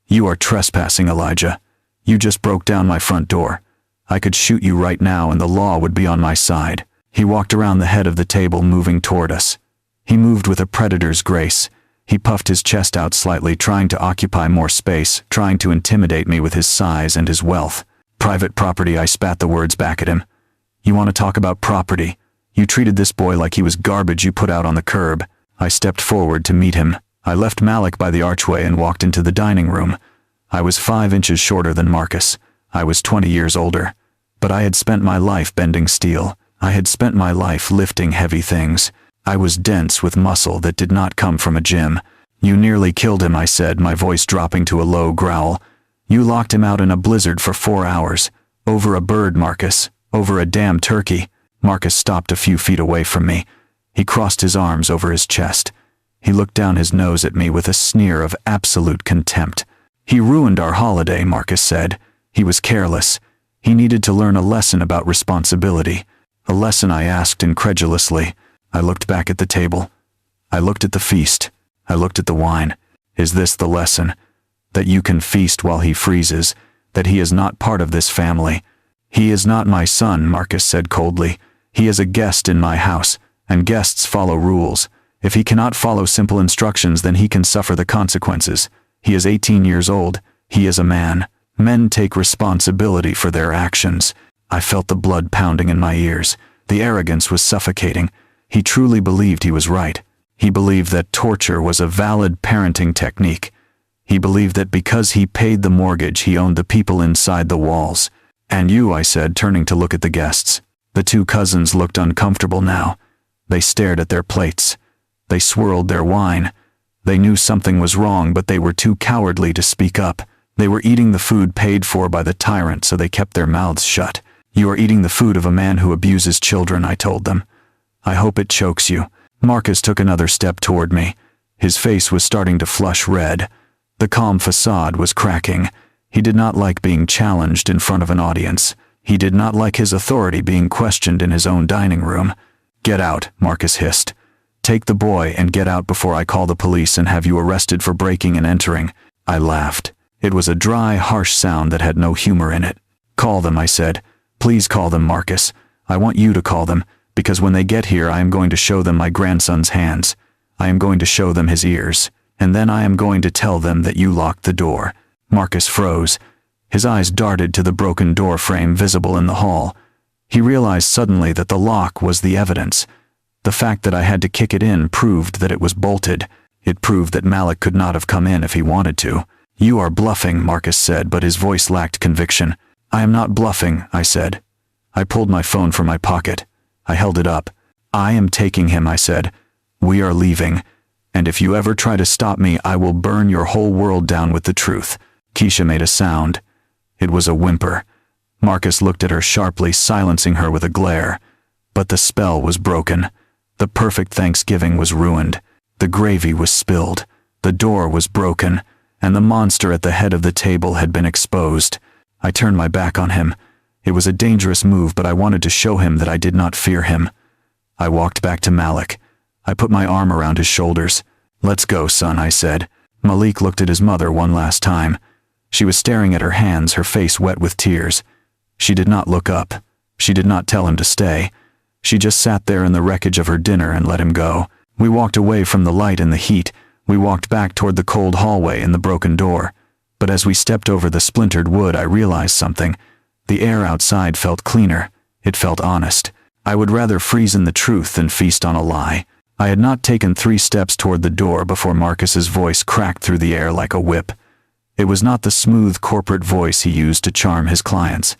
"You are trespassing, Elijah. You just broke down my front door. I could shoot you right now and the law would be on my side." He walked around the head of the table, moving toward us. He moved with a predator's grace. He puffed his chest out slightly, trying to occupy more space, trying to intimidate me with his size and his wealth. "Private property," I spat the words back at him. "You want to talk about property? You treated this boy like he was garbage you put out on the curb." I stepped forward to meet him. I left Malik by the archway and walked into the dining room. I was 5 inches shorter than Marcus. I was 20 years older. But I had spent my life bending steel. I had spent my life lifting heavy things. I was dense with muscle that did not come from a gym. "You nearly killed him," I said, my voice dropping to a low growl. "You locked him out in a blizzard for 4 hours. Over a bird, Marcus. Over a damn turkey." Marcus stopped a few feet away from me. He crossed his arms over his chest. He looked down his nose at me with a sneer of absolute contempt. "He ruined our holiday," Marcus said. "He was careless. He needed to learn a lesson about responsibility." "A lesson?" I asked incredulously. I looked back at the table. I looked at the feast. I looked at the wine. "Is this the lesson? That you can feast while he freezes? That he is not part of this family?" "He is not my son," Marcus said coldly. "He is a guest in my house, and guests follow rules. If he cannot follow simple instructions, then he can suffer the consequences. He is 18 years old. He is a man. Men take responsibility for their actions." I felt the blood pounding in my ears. The arrogance was suffocating. He truly believed he was right. He believed that torture was a valid parenting technique. He believed that because he paid the mortgage, he owned the people inside the walls. "And you," I said, turning to look at the guests. The two cousins looked uncomfortable now. They stared at their plates. They swirled their wine. They knew something was wrong, but they were too cowardly to speak up. They were eating the food paid for by the tyrant, so they kept their mouths shut. "You are eating the food of a man who abuses children," I told them. "I hope it chokes you." Marcus took another step toward me. His face was starting to flush red. The calm facade was cracking. He did not like being challenged in front of an audience. He did not like his authority being questioned in his own dining room. "Get out," Marcus hissed. Take the boy and get out before I call the police and have you arrested for breaking and entering." I laughed. It was a dry, harsh sound that had no humor in it. "Call them," I said. "Please call them, Marcus. I want you to call them, because when they get here I am going to show them my grandson's hands. I am going to show them his ears. And then I am going to tell them that you locked the door." Marcus froze. His eyes darted to the broken door frame visible in the hall. He realized suddenly that the lock was the evidence. The fact that I had to kick it in proved that it was bolted. It proved that Malik could not have come in if he wanted to. "You are bluffing," Marcus said, but his voice lacked conviction. "I am not bluffing," I said. I pulled my phone from my pocket. I held it up. "I am taking him," I said. "We are leaving. And if you ever try to stop me, I will burn your whole world down with the truth." Keisha made a sound. It was a whimper. Marcus looked at her sharply, silencing her with a glare. But the spell was broken. The perfect Thanksgiving was ruined. The gravy was spilled. The door was broken. And the monster at the head of the table had been exposed. I turned my back on him. It was a dangerous move, but I wanted to show him that I did not fear him. I walked back to Malik. I put my arm around his shoulders. "Let's go, son," I said. Malik looked at his mother one last time. She was staring at her hands, her face wet with tears. She did not look up. She did not tell him to stay. She just sat there in the wreckage of her dinner and let him go. We walked away from the light and the heat. We walked back toward the cold hallway and the broken door. But as we stepped over the splintered wood, I realized something. The air outside felt cleaner. It felt honest. I would rather freeze in the truth than feast on a lie. I had not taken 3 steps toward the door before Marcus's voice cracked through the air like a whip. It was not the smooth corporate voice he used to charm his clients.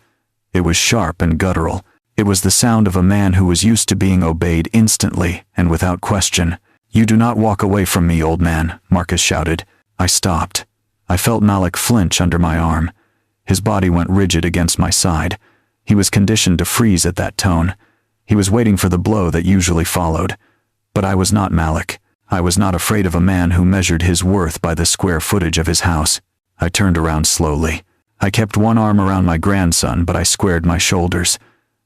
It was sharp and guttural. It was the sound of a man who was used to being obeyed instantly and without question. "You do not walk away from me, old man," Marcus shouted. I stopped. I felt Malik flinch under my arm. His body went rigid against my side. He was conditioned to freeze at that tone. He was waiting for the blow that usually followed. But I was not Malik. I was not afraid of a man who measured his worth by the square footage of his house. I turned around slowly. I kept one arm around my grandson, but I squared my shoulders.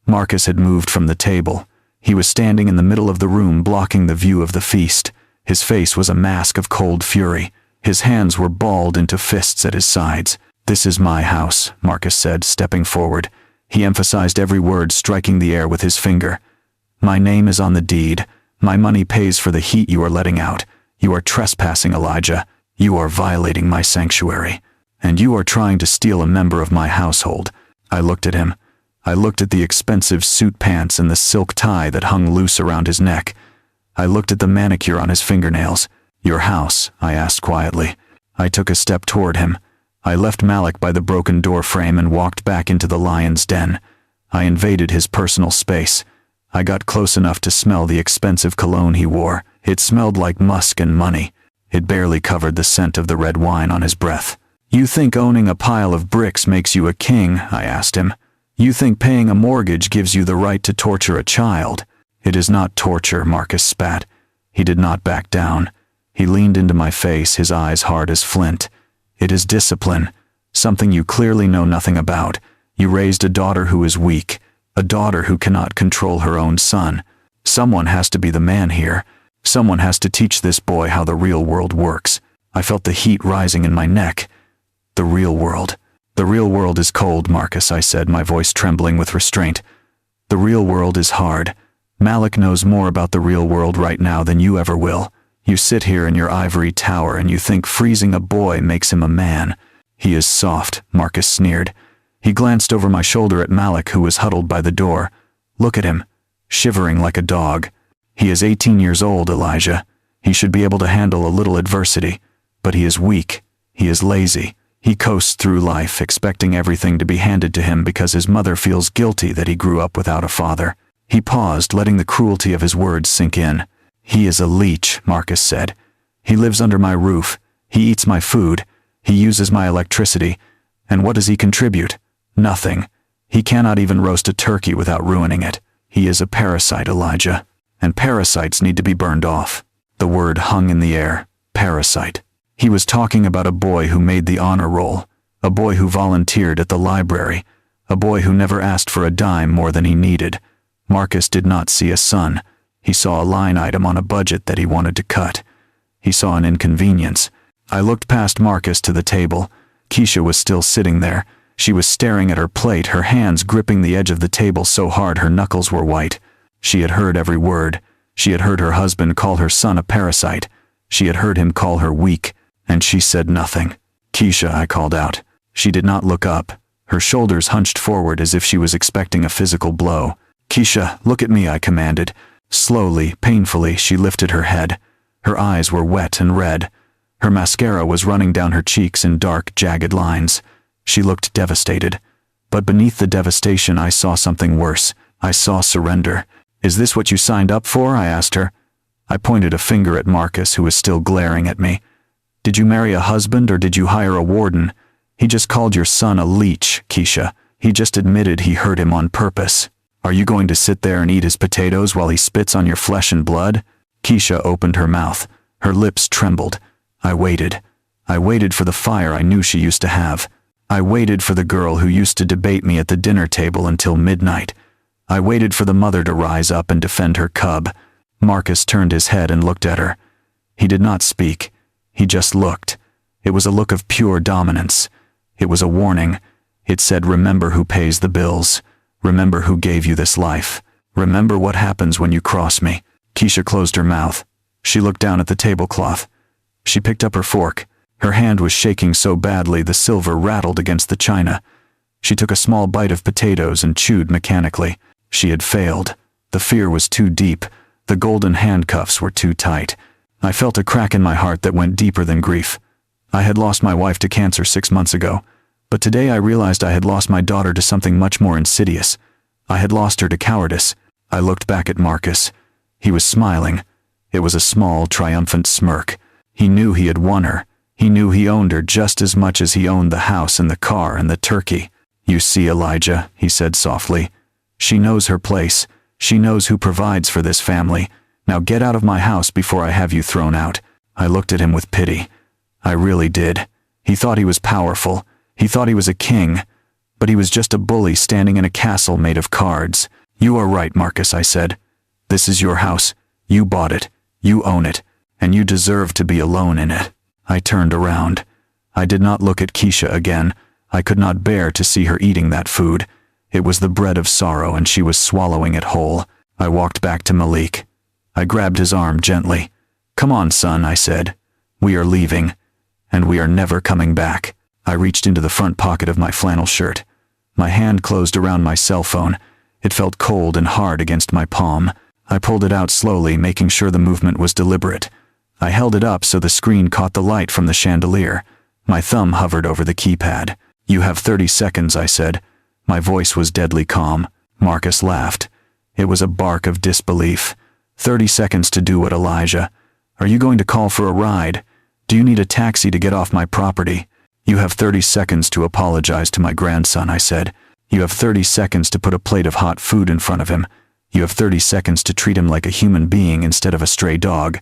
Marcus had moved from the table. He was standing in the middle of the room, blocking the view of the feast. His face was a mask of cold fury. His hands were balled into fists at his sides. "This is my house," Marcus said, stepping forward. He emphasized every word, striking the air with his finger. "My name is on the deed. My money pays for the heat you are letting out. You are trespassing, Elijah. You are violating my sanctuary. And you are trying to steal a member of my household." I looked at him. I looked at the expensive suit pants and the silk tie that hung loose around his neck. I looked at the manicure on his fingernails. "Your house?" I asked quietly. I took a step toward him. I left Malik by the broken door frame and walked back into the lion's den. I invaded his personal space. I got close enough to smell the expensive cologne he wore. It smelled like musk and money. It barely covered the scent of the red wine on his breath. "You think owning a pile of bricks makes you a king?" I asked him. "You think paying a mortgage gives you the right to torture a child?" "It is not torture," Marcus spat. He did not back down. He leaned into my face, his eyes hard as flint. "It is discipline, something you clearly know nothing about. You raised a daughter who is weak, a daughter who cannot control her own son. Someone has to be the man here. Someone has to teach this boy how the real world works." I felt the heat rising in my neck. "The real world. The real world is cold, Marcus," I said, my voice trembling with restraint. "The real world is hard. Malik knows more about the real world right now than you ever will. You sit here in your ivory tower and you think freezing a boy makes him a man." "He is soft," Marcus sneered. He glanced over my shoulder at Malik, who was huddled by the door. "Look at him, shivering like a dog. He is 18 years old, Elijah. He should be able to handle a little adversity. But he is weak. He is lazy. He coasts through life, expecting everything to be handed to him because his mother feels guilty that he grew up without a father." He paused, letting the cruelty of his words sink in. "He is a leech," Marcus said. "He lives under my roof. He eats my food. He uses my electricity. And what does he contribute? Nothing. He cannot even roast a turkey without ruining it. He is a parasite, Elijah. And parasites need to be burned off." The word hung in the air. Parasite. He was talking about a boy who made the honor roll, a boy who volunteered at the library, a boy who never asked for a dime more than he needed. Marcus did not see a son. He saw a line item on a budget that he wanted to cut. He saw an inconvenience. I looked past Marcus to the table. Keisha was still sitting there. She was staring at her plate, her hands gripping the edge of the table so hard her knuckles were white. She had heard every word. She had heard her husband call her son a parasite. She had heard him call her weak, and she said nothing. "Keisha," I called out. She did not look up. Her shoulders hunched forward as if she was expecting a physical blow. "Keisha, look at me," I commanded. Slowly, painfully, she lifted her head. Her eyes were wet and red. Her mascara was running down her cheeks in dark, jagged lines. She looked devastated. But beneath the devastation I saw something worse. I saw surrender. "Is this what you signed up for?" I asked her. I pointed a finger at Marcus, who was still glaring at me. "Did you marry a husband or did you hire a warden? He just called your son a leech, Keisha. He just admitted he hurt him on purpose. Are you going to sit there and eat his potatoes while he spits on your flesh and blood?" Keisha opened her mouth. Her lips trembled. I waited. I waited for the fire I knew she used to have. I waited for the girl who used to debate me at the dinner table until midnight. I waited for the mother to rise up and defend her cub. Marcus turned his head and looked at her. He did not speak. He just looked. It was a look of pure dominance. It was a warning. It said, "Remember who pays the bills. Remember who gave you this life. Remember what happens when you cross me." Keisha closed her mouth. She looked down at the tablecloth. She picked up her fork. Her hand was shaking so badly the silver rattled against the china. She took a small bite of potatoes and chewed mechanically. She had failed. The fear was too deep. The golden handcuffs were too tight. I felt a crack in my heart that went deeper than grief. I had lost my wife to cancer 6 months ago, but today I realized I had lost my daughter to something much more insidious. I had lost her to cowardice. I looked back at Marcus. He was smiling. It was a small, triumphant smirk. He knew he had won her. He knew he owned her just as much as he owned the house and the car and the turkey. "You see, Elijah," he said softly. "She knows her place. She knows who provides for this family. Now get out of my house before I have you thrown out." I looked at him with pity. I really did. He thought he was powerful. He thought he was a king. But he was just a bully standing in a castle made of cards. "You are right, Marcus," I said. "This is your house. You bought it. You own it. And you deserve to be alone in it." I turned around. I did not look at Keisha again. I could not bear to see her eating that food. It was the bread of sorrow and she was swallowing it whole. I walked back to Malik. I grabbed his arm gently. "Come on, son," I said. "We are leaving. And we are never coming back." I reached into the front pocket of my flannel shirt. My hand closed around my cell phone. It felt cold and hard against my palm. I pulled it out slowly, making sure the movement was deliberate. I held it up so the screen caught the light from the chandelier. My thumb hovered over the keypad. "You have 30 seconds, I said. My voice was deadly calm. Marcus laughed. It was a bark of disbelief. 30 seconds to do what, Elijah? Are you going to call for a ride? Do you need a taxi to get off my property? You have 30 seconds to apologize to my grandson, I said. You have 30 seconds to put a plate of hot food in front of him. You have 30 seconds to treat him like a human being instead of a stray dog.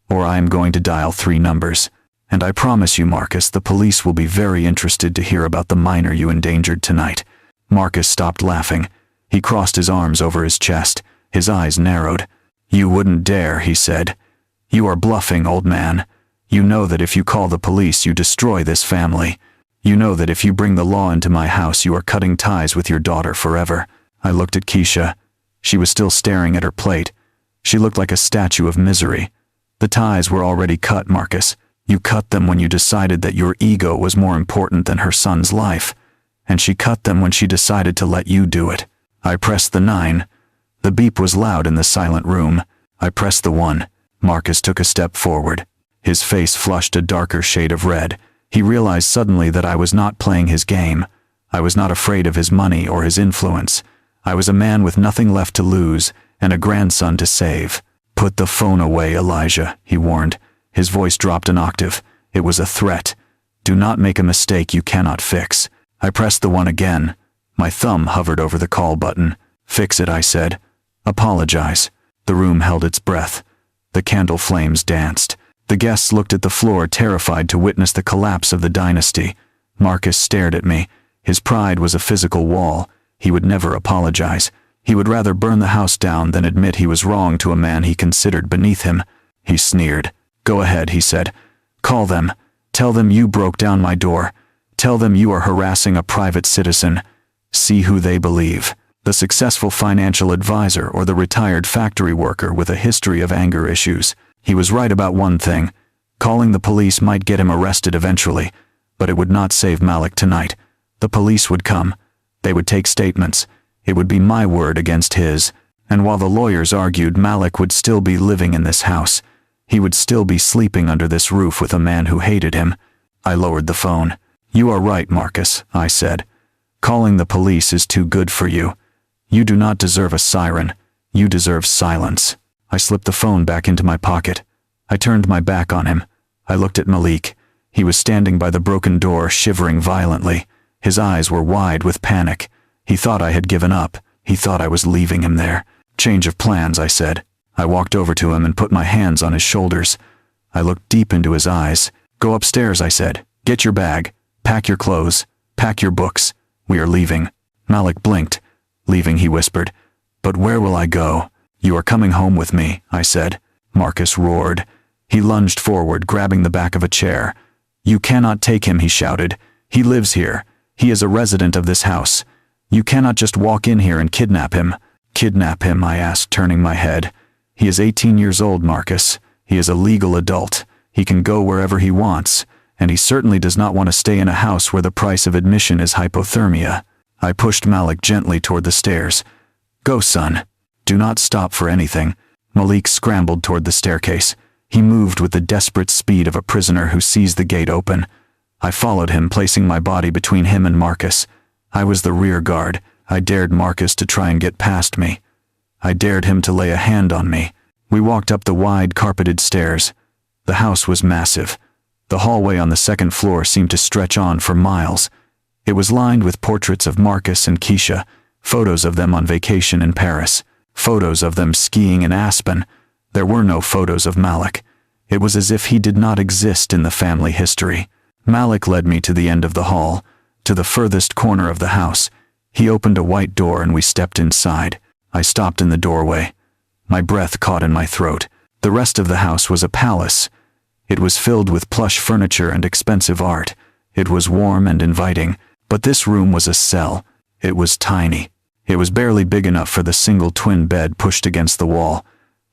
Or I am going to dial 3 numbers. And I promise you, Marcus, the police will be very interested to hear about the minor you endangered tonight." Marcus stopped laughing. He crossed his arms over his chest. His eyes narrowed. "You wouldn't dare," he said. "You are bluffing, old man. You know that if you call the police, you destroy this family. You know that if you bring the law into my house, you are cutting ties with your daughter forever." I looked at Keisha. She was still staring at her plate. She looked like a statue of misery. "The ties were already cut, Marcus. You cut them when you decided that your ego was more important than her son's life. And she cut them when she decided to let you do it." I pressed the 9. The beep was loud in the silent room. I pressed the 1. Marcus took a step forward. His face flushed a darker shade of red. He realized suddenly that I was not playing his game. I was not afraid of his money or his influence. I was a man with nothing left to lose and a grandson to save. "Put the phone away, Elijah," he warned. His voice dropped an octave. It was a threat. "Do not make a mistake you cannot fix." I pressed the 1 again. My thumb hovered over the call button. "Fix it," I said. "Apologize." The room held its breath. The candle flames danced. The guests looked at the floor, terrified to witness the collapse of the dynasty. Marcus stared at me. His pride was a physical wall. He would never apologize. He would rather burn the house down than admit he was wrong to a man he considered beneath him. He sneered. "Go ahead," he said. "Call them. Tell them you broke down my door. Tell them you are harassing a private citizen. See who they believe. The successful financial advisor or the retired factory worker with a history of anger issues." He was right about one thing. Calling the police might get him arrested eventually, but it would not save Malik tonight. The police would come. They would take statements. It would be my word against his. And while the lawyers argued, Malik would still be living in this house. He would still be sleeping under this roof with a man who hated him. I lowered the phone. "You are right, Marcus," I said. "Calling the police is too good for you. You do not deserve a siren. You deserve silence." I slipped the phone back into my pocket. I turned my back on him. I looked at Malik. He was standing by the broken door, shivering violently. His eyes were wide with panic. He thought I had given up. He thought I was leaving him there. "Change of plans," I said. I walked over to him and put my hands on his shoulders. I looked deep into his eyes. "Go upstairs," I said. "Get your bag. Pack your clothes. Pack your books. We are leaving." Malik blinked. "Leaving," he whispered. "But where will I go?" "You are coming home with me," I said. Marcus roared. He lunged forward, grabbing the back of a chair. "You cannot take him," he shouted. "He lives here. He is a resident of this house. You cannot just walk in here and kidnap him." "Kidnap him?" I asked, turning my head. "He is 18 years old, Marcus. He is a legal adult. He can go wherever he wants, and he certainly does not want to stay in a house where the price of admission is hypothermia." I pushed Malik gently toward the stairs. "Go, son. Do not stop for anything." Malik scrambled toward the staircase. He moved with the desperate speed of a prisoner who sees the gate open. I followed him, placing my body between him and Marcus. I was the rear guard. I dared Marcus to try and get past me. I dared him to lay a hand on me. We walked up the wide, carpeted stairs. The house was massive. The hallway on the second floor seemed to stretch on for miles. It was lined with portraits of Marcus and Keisha, photos of them on vacation in Paris, photos of them skiing in Aspen. There were no photos of Malik. It was as if he did not exist in the family history. Malik led me to the end of the hall, to the furthest corner of the house. He opened a white door and we stepped inside. I stopped in the doorway. My breath caught in my throat. The rest of the house was a palace. It was filled with plush furniture and expensive art. It was warm and inviting, but this room was a cell. It was tiny. It was barely big enough for the single twin bed pushed against the wall.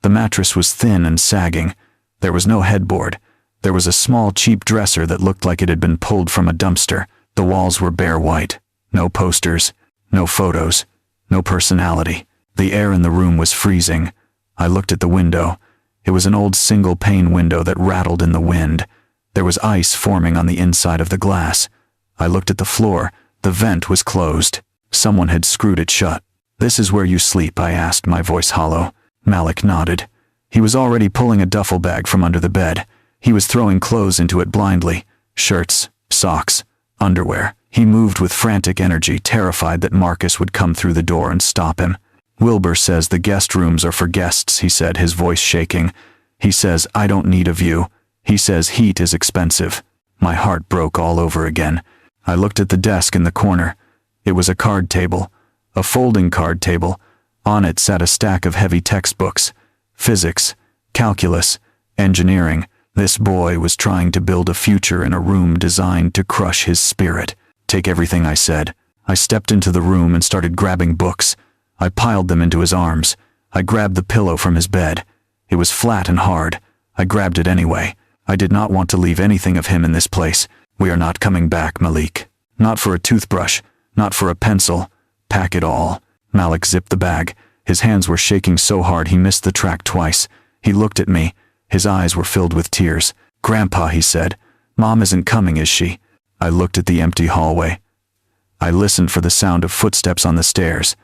The mattress was thin and sagging. There was no headboard. There was a small cheap dresser that looked like it had been pulled from a dumpster. The walls were bare white. No posters. No photos. No personality. The air in the room was freezing. I looked at the window. It was an old single-pane window that rattled in the wind. There was ice forming on the inside of the glass. I looked at the floor. The vent was closed. Someone had screwed it shut. "This is where you sleep?" I asked, my voice hollow. Malik nodded. He was already pulling a duffel bag from under the bed. He was throwing clothes into it blindly. Shirts, socks, underwear. He moved with frantic energy, terrified that Marcus would come through the door and stop him. "Wilbur says the guest rooms are for guests," he said, his voice shaking. "He says I don't need a view. He says heat is expensive." My heart broke all over again. I looked at the desk in the corner. It was a card table, a folding card table. On it sat a stack of heavy textbooks. Physics, calculus, engineering. This boy was trying to build a future in a room designed to crush his spirit. "Take everything," I said. I stepped into the room and started grabbing books. I piled them into his arms. I grabbed the pillow from his bed. It was flat and hard. I grabbed it anyway. I did not want to leave anything of him in this place. "We are not coming back, Malik. Not for a toothbrush. Not for a pencil. Pack it all." Malik zipped the bag. His hands were shaking so hard he missed the track twice. He looked at me. His eyes were filled with tears. "Grandpa," he said, "Mom isn't coming, is she?" I looked at the empty hallway. I listened for the sound of footsteps on the stairs.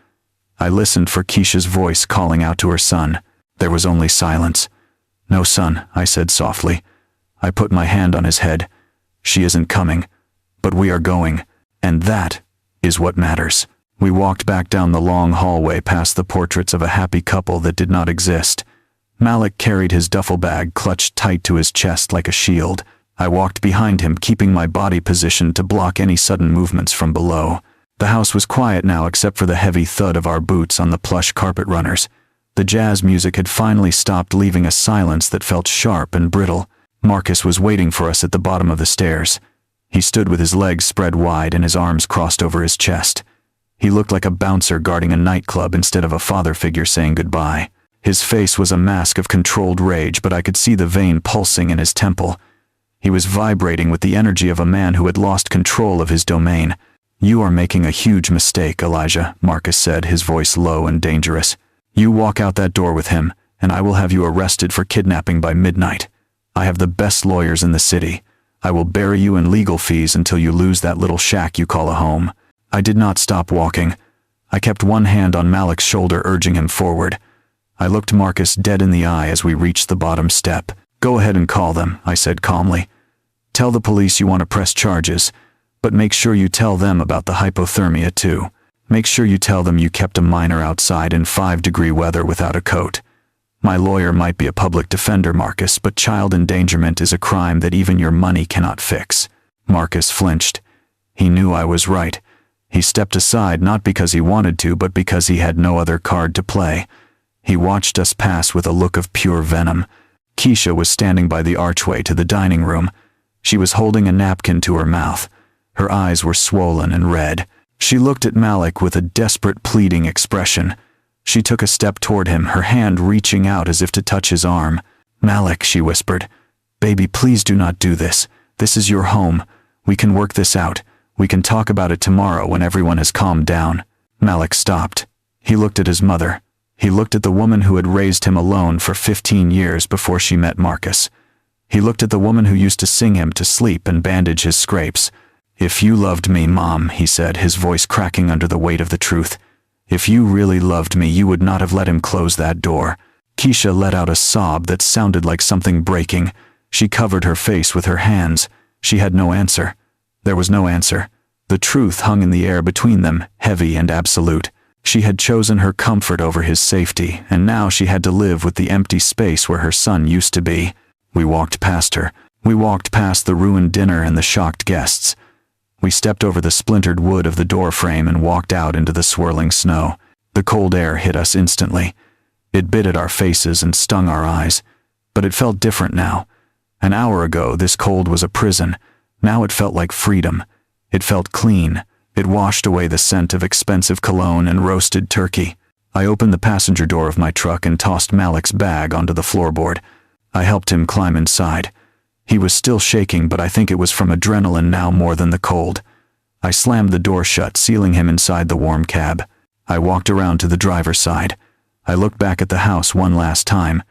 I listened for Keisha's voice calling out to her son. There was only silence. "No, son," I said softly. I put my hand on his head. "She isn't coming, but we are going, and that is what matters." We walked back down the long hallway past the portraits of a happy couple that did not exist. Malik carried his duffel bag clutched tight to his chest like a shield. I walked behind him, keeping my body positioned to block any sudden movements from below. The house was quiet now except for the heavy thud of our boots on the plush carpet runners. The jazz music had finally stopped, leaving a silence that felt sharp and brittle. Marcus was waiting for us at the bottom of the stairs. He stood with his legs spread wide and his arms crossed over his chest. He looked like a bouncer guarding a nightclub instead of a father figure saying goodbye. His face was a mask of controlled rage, but I could see the vein pulsing in his temple. He was vibrating with the energy of a man who had lost control of his domain. "You are making a huge mistake, Elijah," Marcus said, his voice low and dangerous. "You walk out that door with him, and I will have you arrested for kidnapping by midnight. I have the best lawyers in the city. I will bury you in legal fees until you lose that little shack you call a home." I did not stop walking. I kept one hand on Malik's shoulder, urging him forward. I looked Marcus dead in the eye as we reached the bottom step. "Go ahead and call them," I said calmly. "Tell the police you want to press charges, but make sure you tell them about the hypothermia too. Make sure you tell them you kept a minor outside in 5-degree weather without a coat. My lawyer might be a public defender, Marcus, but child endangerment is a crime that even your money cannot fix." Marcus flinched. He knew I was right. He stepped aside not because he wanted to, but because he had no other card to play. He watched us pass with a look of pure venom. Keisha was standing by the archway to the dining room. She was holding a napkin to her mouth. Her eyes were swollen and red. She looked at Malik with a desperate, pleading expression. She took a step toward him, her hand reaching out as if to touch his arm. "Malik," she whispered. "Baby, please do not do this. This is your home. We can work this out. We can talk about it tomorrow when everyone has calmed down." Malik stopped. He looked at his mother. He looked at the woman who had raised him alone for 15 years before she met Marcus. He looked at the woman who used to sing him to sleep and bandage his scrapes. "If you loved me, Mom," he said, his voice cracking under the weight of the truth. "If you really loved me, you would not have let him close that door." Keisha let out a sob that sounded like something breaking. She covered her face with her hands. She had no answer. There was no answer. The truth hung in the air between them, heavy and absolute. She had chosen her comfort over his safety, and now she had to live with the empty space where her son used to be. We walked past her. We walked past the ruined dinner and the shocked guests. We stepped over the splintered wood of the door frame and walked out into the swirling snow. The cold air hit us instantly. It bit at our faces and stung our eyes. But it felt different now. An hour ago, this cold was a prison. Now it felt like freedom. It felt clean. It washed away the scent of expensive cologne and roasted turkey. I opened the passenger door of my truck and tossed Malik's bag onto the floorboard. I helped him climb inside. He was still shaking, but I think it was from adrenaline now more than the cold. I slammed the door shut, sealing him inside the warm cab. I walked around to the driver's side. I looked back at the house one last time.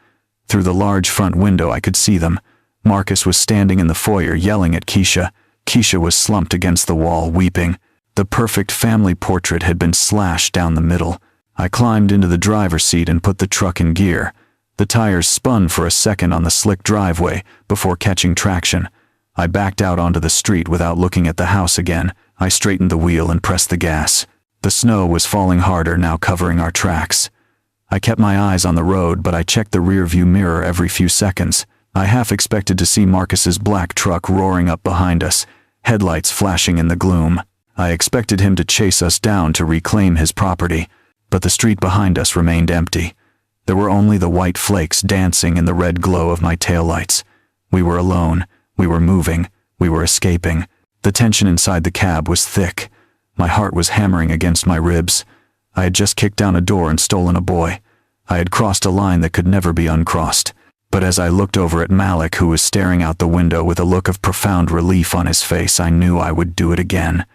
Through the large front window I could see them. Marcus was standing in the foyer yelling at Keisha. Keisha was slumped against the wall, weeping. The perfect family portrait had been slashed down the middle. I climbed into the driver's seat and put the truck in gear. The tires spun for a second on the slick driveway before catching traction. I backed out onto the street without looking at the house again. I straightened the wheel and pressed the gas. The snow was falling harder, now covering our tracks. I kept my eyes on the road, but I checked the rear-view mirror every few seconds. I half expected to see Marcus's black truck roaring up behind us, headlights flashing in the gloom. I expected him to chase us down to reclaim his property, but the street behind us remained empty. There were only the white flakes dancing in the red glow of my taillights. We were alone. We were moving. We were escaping. The tension inside the cab was thick. My heart was hammering against my ribs. I had just kicked down a door and stolen a boy. I had crossed a line that could never be uncrossed. But as I looked over at Malik, who was staring out the window with a look of profound relief on his face, I knew I would do it again.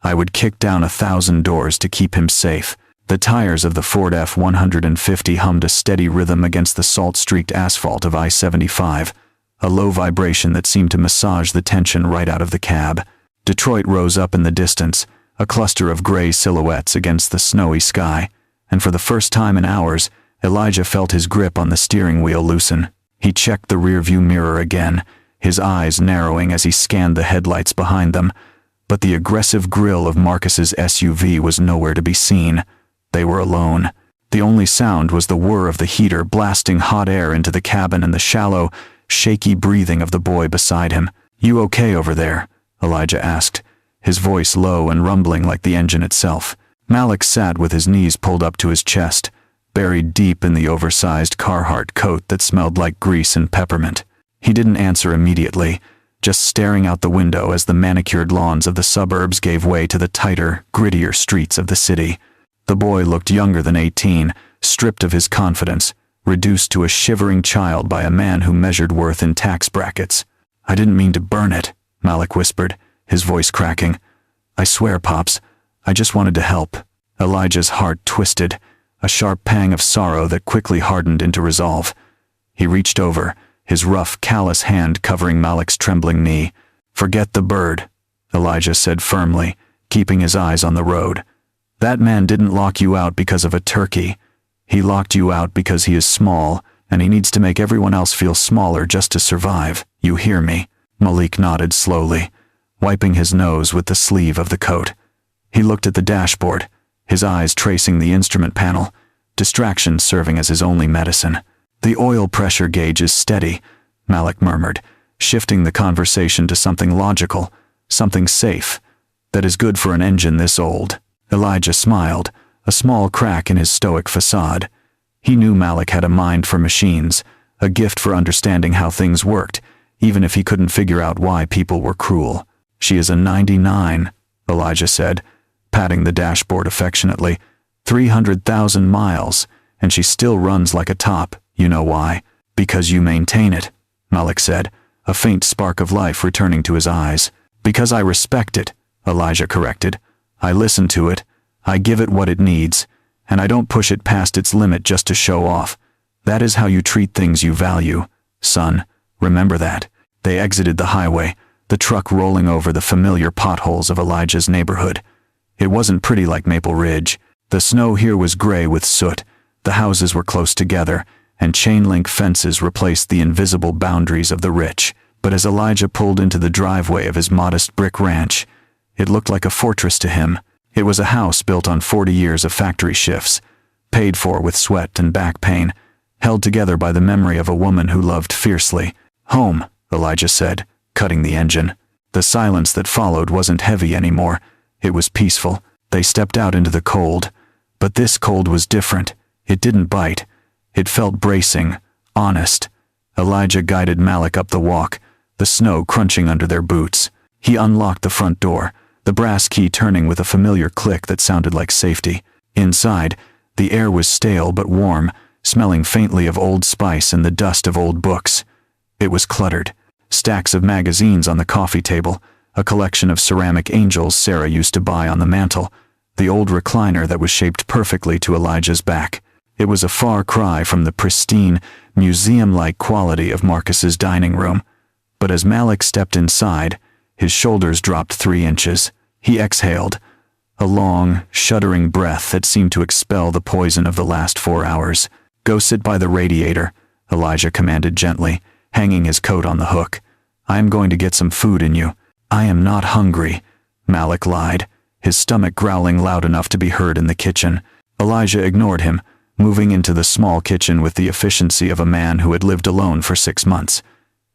I would kick down 1,000 doors to keep him safe. The tires of the Ford F-150 hummed a steady rhythm against the salt-streaked asphalt of I-75, a low vibration that seemed to massage the tension right out of the cab. Detroit rose up in the distance, a cluster of gray silhouettes against the snowy sky, and for the first time in hours, Elijah felt his grip on the steering wheel loosen. He checked the rearview mirror again, his eyes narrowing as he scanned the headlights behind them, but the aggressive grille of Marcus's SUV was nowhere to be seen. They were alone. The only sound was the whir of the heater blasting hot air into the cabin and the shallow, shaky breathing of the boy beside him. "You okay over there?" Elijah asked. his voice low and rumbling like the engine itself. Malik sat with his knees pulled up to his chest, buried deep in the oversized Carhartt coat that smelled like grease and peppermint. He didn't answer immediately, just staring out the window as the manicured lawns of the suburbs gave way to the tighter, grittier streets of the city. The boy looked younger than 18, stripped of his confidence, reduced to a shivering child by a man who measured worth in tax brackets. "I didn't mean to burn it," Malik whispered, his voice cracking. "I swear, Pops, I just wanted to help." Elijah's heart twisted, a sharp pang of sorrow that quickly hardened into resolve. He reached over, his rough, callous hand covering Malik's trembling knee. "Forget the bird," Elijah said firmly, keeping his eyes on the road. "That man didn't lock you out because of a turkey. He locked you out because he is small, and he needs to make everyone else feel smaller just to survive. You hear me?" Malik nodded slowly, wiping his nose with the sleeve of the coat. He looked at the dashboard, his eyes tracing the instrument panel, distraction serving as his only medicine. "The oil pressure gauge is steady," Malik murmured, shifting the conversation to something logical, something safe, that is good for an engine this old. Elijah smiled, a small crack in his stoic facade. He knew Malik had a mind for machines, a gift for understanding how things worked, even if he couldn't figure out why people were cruel. "She is a 99, Elijah said, patting the dashboard affectionately. 300,000 miles, and she still runs like a top. You know why? Because you maintain it," Malik said, a faint spark of life returning to his eyes. "Because I respect it," Elijah corrected. "I listen to it, I give it what it needs, and I don't push it past its limit just to show off. That is how you treat things you value, son. Remember that." They exited the highway, the truck rolling over the familiar potholes of Elijah's neighborhood. It wasn't pretty like Maple Ridge. The snow here was gray with soot, the houses were close together, and chain-link fences replaced the invisible boundaries of the rich. But as Elijah pulled into the driveway of his modest brick ranch, it looked like a fortress to him. It was a house built on 40 years of factory shifts, paid for with sweat and back pain, held together by the memory of a woman who loved fiercely. "Home," Elijah said, cutting the engine. The silence that followed wasn't heavy anymore. It was peaceful. They stepped out into the cold. But this cold was different. It didn't bite. It felt bracing, honest. Elijah guided Malik up the walk, the snow crunching under their boots. He unlocked the front door, the brass key turning with a familiar click that sounded like safety. Inside, the air was stale but warm, smelling faintly of old spice and the dust of old books. It was cluttered. Stacks of magazines on the coffee table, a collection of ceramic angels Sarah used to buy on the mantel, the old recliner that was shaped perfectly to Elijah's back. It was a far cry from the pristine, museum-like quality of Marcus's dining room. But as Malik stepped inside, his shoulders dropped 3 inches. He exhaled, a long, shuddering breath that seemed to expel the poison of the last 4 hours. "Go sit by the radiator," Elijah commanded gently, hanging his coat on the hook. "I am going to get some food in you." "I am not hungry," Malik lied, his stomach growling loud enough to be heard in the kitchen. Elijah ignored him, moving into the small kitchen with the efficiency of a man who had lived alone for 6 months.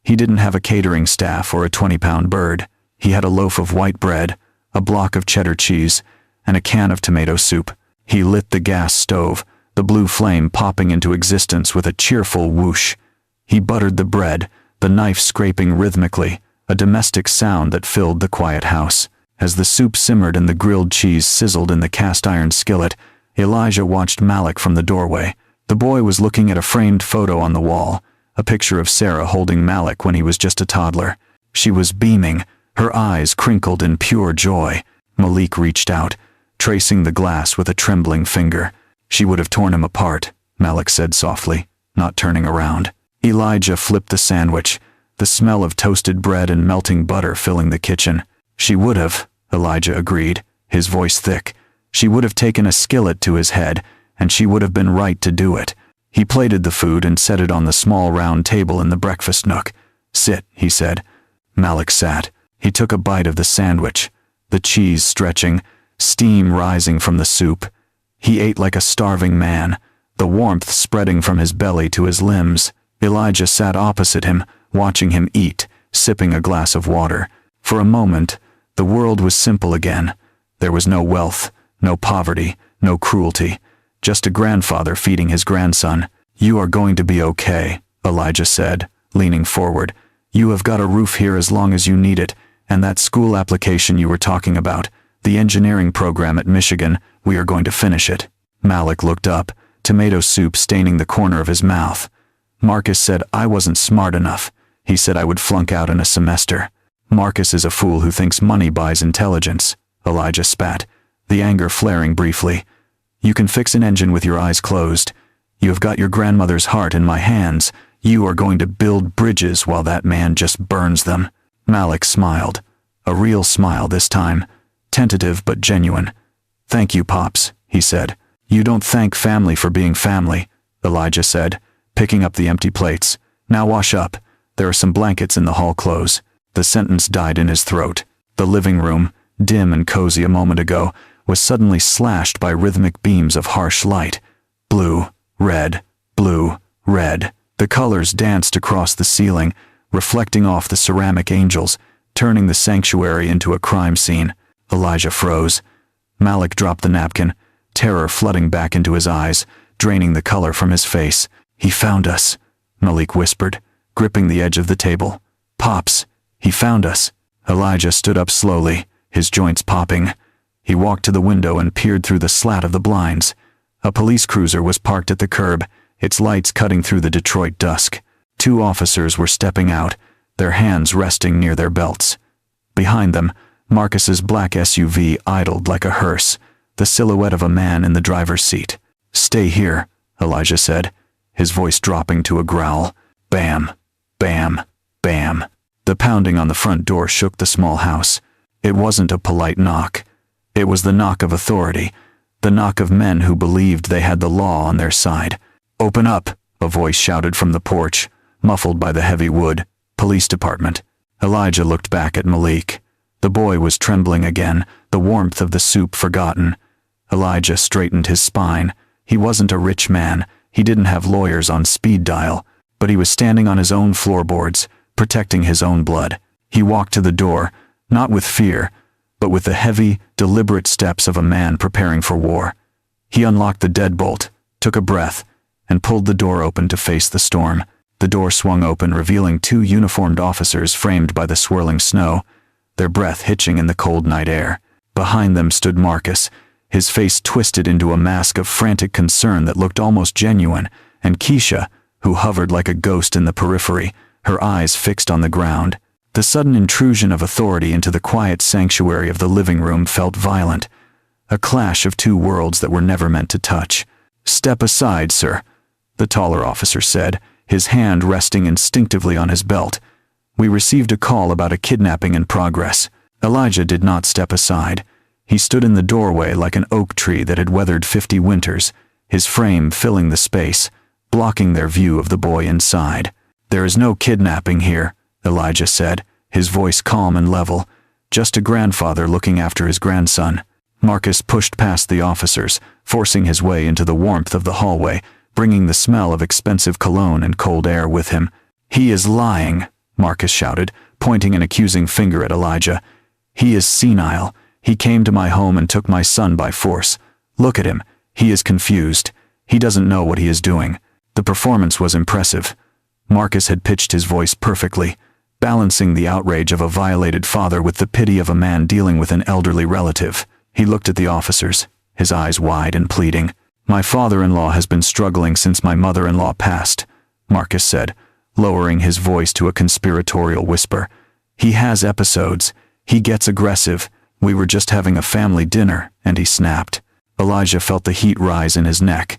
He didn't have a catering staff or a 20-pound bird. He had a loaf of white bread, a block of cheddar cheese, and a can of tomato soup. He lit the gas stove, the blue flame popping into existence with a cheerful whoosh. He buttered the bread, the knife scraping rhythmically, a domestic sound that filled the quiet house. As the soup simmered and the grilled cheese sizzled in the cast-iron skillet, Elijah watched Malik from the doorway. The boy was looking at a framed photo on the wall, a picture of Sarah holding Malik when he was just a toddler. She was beaming, her eyes crinkled in pure joy. Malik reached out, tracing the glass with a trembling finger. "She would have torn him apart," Malik said softly, not turning around. Elijah flipped the sandwich, the smell of toasted bread and melting butter filling the kitchen. "She would have," Elijah agreed, his voice thick. "She would have taken a skillet to his head, and she would have been right to do it." He plated the food and set it on the small round table in the breakfast nook. "Sit," he said. Malik sat. He took a bite of the sandwich, the cheese stretching, steam rising from the soup. He ate like a starving man, the warmth spreading from his belly to his limbs. Elijah sat opposite him, watching him eat, sipping a glass of water. For a moment, The world was simple again. There was no wealth, no poverty, no cruelty, just a grandfather feeding his grandson. "You are going to be okay," Elijah said, leaning forward. "You have got a roof here as long as you need it, and that school application you were talking about, the engineering program at Michigan, we are going to finish it." Malik looked up, tomato soup staining the corner of his mouth. "Marcus said I wasn't smart enough. He said I would flunk out in a semester." "Marcus is a fool who thinks money buys intelligence," Elijah spat, the anger flaring briefly. "You can fix an engine with your eyes closed. You have got your grandmother's heart in my hands. You are going to build bridges while that man just burns them." Malik smiled. A real smile this time, tentative but genuine. "Thank you, Pops," he said. "You don't thank family for being family," Elijah said, picking up the empty plates. "Now wash up. There are some blankets in the hall clothes." The sentence died in his throat. The living room, dim and cozy a moment ago, was suddenly slashed by rhythmic beams of harsh light. Blue, red, blue, red. The colors danced across the ceiling, reflecting off the ceramic angels, turning the sanctuary into a crime scene. Elijah froze. Malik dropped the napkin, terror flooding back into his eyes, draining the color from his face. "He found us," Malik whispered, gripping the edge of the table. "Pops, he found us." Elijah stood up slowly, his joints popping. He walked to the window and peered through the slat of the blinds. A police cruiser was parked at the curb, its lights cutting through the Detroit dusk. 2 officers were stepping out, their hands resting near their belts. Behind them, Marcus's black SUV idled like a hearse, the silhouette of a man in the driver's seat. "Stay here," Elijah said, his voice dropping to a growl. Bam, bam, bam. The pounding on the front door shook the small house. It wasn't a polite knock. It was the knock of authority, the knock of men who believed they had the law on their side. "Open up," a voice shouted from the porch, muffled by the heavy wood. "Police department." Elijah looked back at Malik. The boy was trembling again, the warmth of the soup forgotten. Elijah straightened his spine. He wasn't a rich man, he didn't have lawyers on speed dial, but he was standing on his own floorboards, protecting his own blood. He walked to the door, not with fear, but with the heavy, deliberate steps of a man preparing for war. He unlocked the deadbolt, took a breath, and pulled the door open to face the storm. The door swung open, revealing 2 uniformed officers framed by the swirling snow, their breath hitching in the cold night air. Behind them stood Marcus, his face twisted into a mask of frantic concern that looked almost genuine, and Keisha, who hovered like a ghost in the periphery, her eyes fixed on the ground. The sudden intrusion of authority into the quiet sanctuary of the living room felt violent, a clash of 2 worlds that were never meant to touch. "Step aside, sir," the taller officer said, his hand resting instinctively on his belt. "We received a call about a kidnapping in progress." Elijah did not step aside. He stood in the doorway like an oak tree that had weathered 50 winters, his frame filling the space, blocking their view of the boy inside. "There is no kidnapping here," Elijah said, his voice calm and level, "just a grandfather looking after his grandson." Marcus pushed past the officers, forcing his way into the warmth of the hallway, bringing the smell of expensive cologne and cold air with him. "He is lying," Marcus shouted, pointing an accusing finger at Elijah. "He is senile. He came to my home and took my son by force. Look at him. He is confused. He doesn't know what he is doing." The performance was impressive. Marcus had pitched his voice perfectly, balancing the outrage of a violated father with the pity of a man dealing with an elderly relative. He looked at the officers, his eyes wide and pleading. "My father-in-law has been struggling since my mother-in-law passed," Marcus said, lowering his voice to a conspiratorial whisper. "He has episodes. He gets aggressive. We were just having a family dinner, and he snapped." Elijah felt the heat rise in his neck,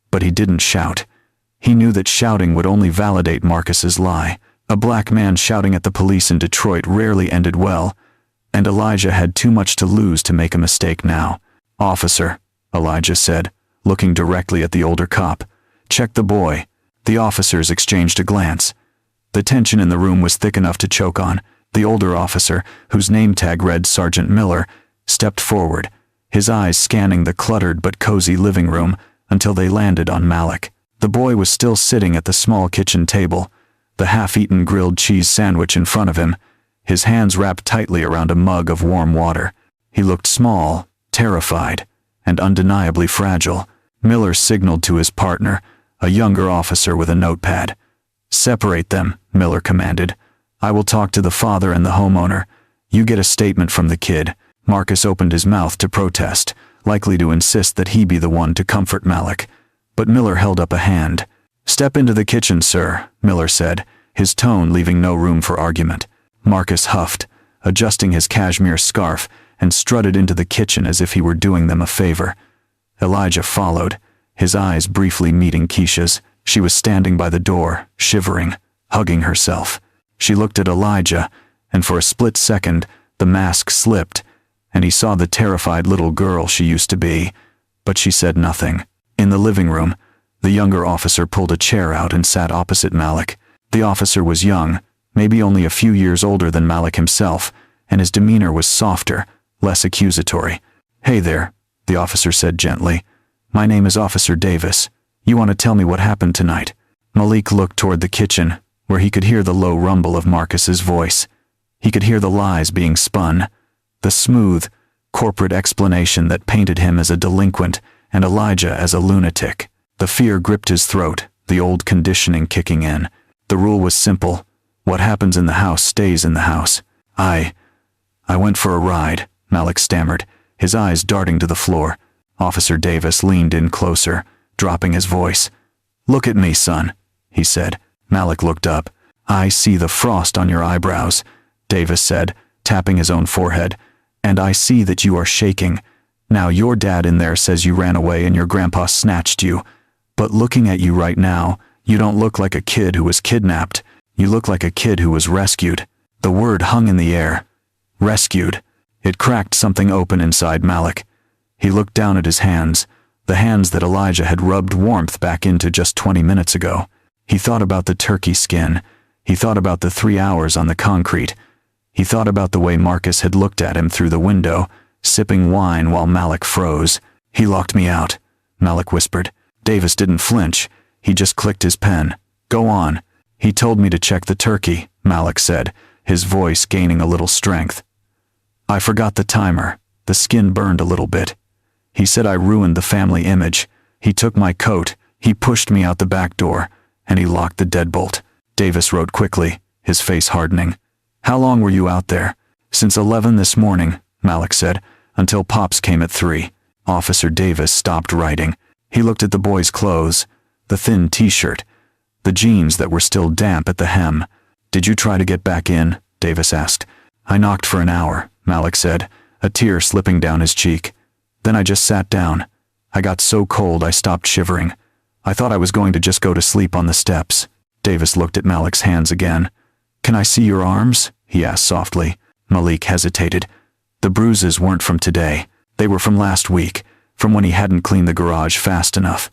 but he didn't shout. He knew that shouting would only validate Marcus's lie. A black man shouting at the police in Detroit rarely ended well, and Elijah had too much to lose to make a mistake now. "Officer," Elijah said, looking directly at the older cop, "check the boy." The officers exchanged a glance. The tension in the room was thick enough to choke on. The older officer, whose name tag read Sergeant Miller, stepped forward, his eyes scanning the cluttered but cozy living room until they landed on Malik. The boy was still sitting at the small kitchen table, the half-eaten grilled cheese sandwich in front of him, his hands wrapped tightly around a mug of warm water. He looked small, terrified, and undeniably fragile. Miller signaled to his partner, a younger officer with a notepad. "Separate them," Miller commanded. "I will talk to the father and the homeowner. You get a statement from the kid." Marcus opened his mouth to protest, likely to insist that he be the one to comfort Malik. But Miller held up a hand. "Step into the kitchen, sir," Miller said, his tone leaving no room for argument. Marcus huffed, adjusting his cashmere scarf, and strutted into the kitchen as if he were doing them a favor. Elijah followed, his eyes briefly meeting Keisha's. She was standing by the door, shivering, hugging herself. She looked at Elijah, and for a split second, the mask slipped, and he saw the terrified little girl she used to be, but she said nothing. In the living room, the younger officer pulled a chair out and sat opposite Malik. The officer was young, maybe only a few years older than Malik himself, and his demeanor was softer, less accusatory. "Hey there," the officer said gently. "My name is Officer Davis. You want to tell me what happened tonight?" Malik looked toward the kitchen, where he could hear the low rumble of Marcus's voice. He could hear the lies being spun, the smooth, corporate explanation that painted him as a delinquent and Elijah as a lunatic. The fear gripped his throat, the old conditioning kicking in. The rule was simple. What happens in the house stays in the house. I went for a ride," Malik stammered, his eyes darting to the floor. Officer Davis leaned in closer, dropping his voice. "Look at me, son," he said. Malik looked up. "I see the frost on your eyebrows," Davis said, tapping his own forehead. "And I see that you are shaking. Now your dad in there says you ran away and your grandpa snatched you. But looking at you right now, you don't look like a kid who was kidnapped. You look like a kid who was rescued." The word hung in the air. Rescued. It cracked something open inside Malik. He looked down at his hands, the hands that Elijah had rubbed warmth back into just 20 minutes ago. He thought about the turkey skin. He thought about the 3 hours on the concrete. He thought about the way Marcus had looked at him through the window, sipping wine while Malik froze. "He locked me out," Malik whispered. Davis didn't flinch. He just clicked his pen. "Go on." "He told me to check the turkey," Malik said, his voice gaining a little strength. "I forgot the timer. The skin burned a little bit. He said I ruined the family image. He took my coat, he pushed me out the back door, and he locked the deadbolt." Davis wrote quickly, his face hardening. "How long were you out there?" "Since 11 this morning," Malik said, "until Pops came at 3. Officer Davis stopped writing. He looked at the boy's clothes, the thin t-shirt, the jeans that were still damp at the hem. "Did you try to get back in?" Davis asked. "I knocked for an hour," Malik said, a tear slipping down his cheek. "Then I just sat down. I got so cold I stopped shivering. I thought I was going to just go to sleep on the steps." Davis looked at Malik's hands again. "Can I see your arms?" he asked softly. Malik hesitated. The bruises weren't from today. They were from last week, from when he hadn't cleaned the garage fast enough.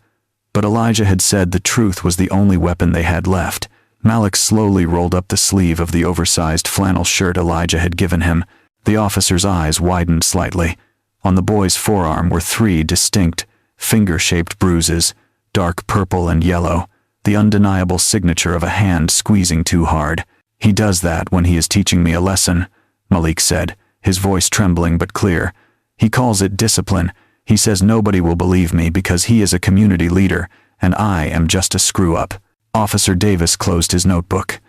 But Elijah had said the truth was the only weapon they had left. Malik slowly rolled up the sleeve of the oversized flannel shirt Elijah had given him. The officer's eyes widened slightly. On the boy's forearm were 3 distinct, finger-shaped bruises, dark purple and yellow, the undeniable signature of a hand squeezing too hard. "He does that when he is teaching me a lesson," Malik said, his voice trembling but clear. "He calls it discipline. He says nobody will believe me because he is a community leader, and I am just a screw-up." Officer Davis closed his notebook.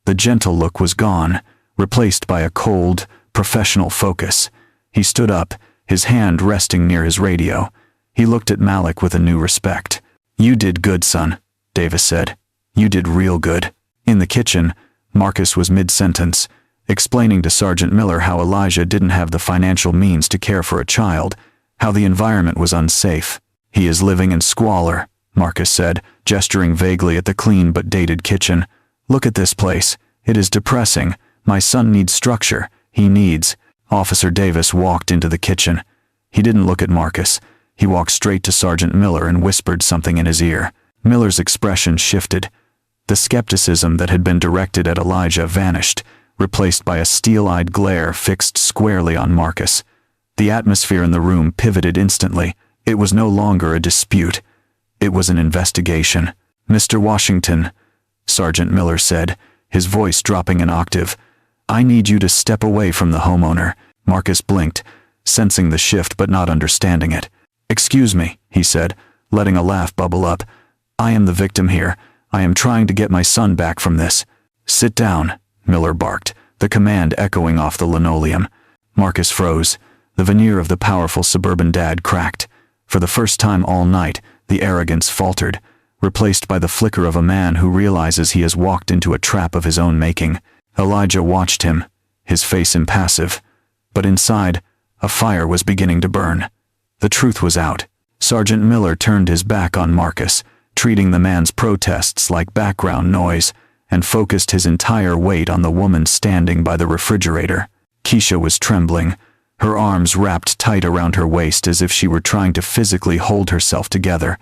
The gentle look was gone, replaced by a cold, professional focus. He stood up, his hand resting near his radio. He looked at Malik with a new respect. "You did good, son," Davis said. "You did real good." In the kitchen, Marcus was mid-sentence, explaining to Sergeant Miller how Elijah didn't have the financial means to care for a child, how the environment was unsafe. "He is living in squalor," Marcus said, gesturing vaguely at the clean but dated kitchen. "Look at this place. It is depressing. My son needs structure. He needs—" Officer Davis walked into the kitchen. He didn't look at Marcus. He walked straight to Sergeant Miller and whispered something in his ear. Miller's expression shifted. The skepticism that had been directed at Elijah vanished, replaced by a steel-eyed glare fixed squarely on Marcus. The atmosphere in the room pivoted instantly. It was no longer a dispute. It was an investigation. "Mr. Washington," Sergeant Miller said, his voice dropping an octave, I need you to step away from the homeowner. Marcus blinked, sensing the shift but not understanding it. Excuse me, he said, letting a laugh bubble up. I am the victim here. I am trying to get my son back from this. Sit down, Miller barked, the command echoing off the linoleum. Marcus froze. The veneer of the powerful suburban dad cracked. For the first time all night, the arrogance faltered, replaced by the flicker of a man who realizes he has walked into a trap of his own making. Elijah watched him, his face impassive. But inside, a fire was beginning to burn. The truth was out. Sergeant Miller turned his back on Marcus, treating the man's protests like background noise, and focused his entire weight on the woman standing by the refrigerator. Keisha was trembling, her arms wrapped tight around her waist as if she were trying to physically hold herself together.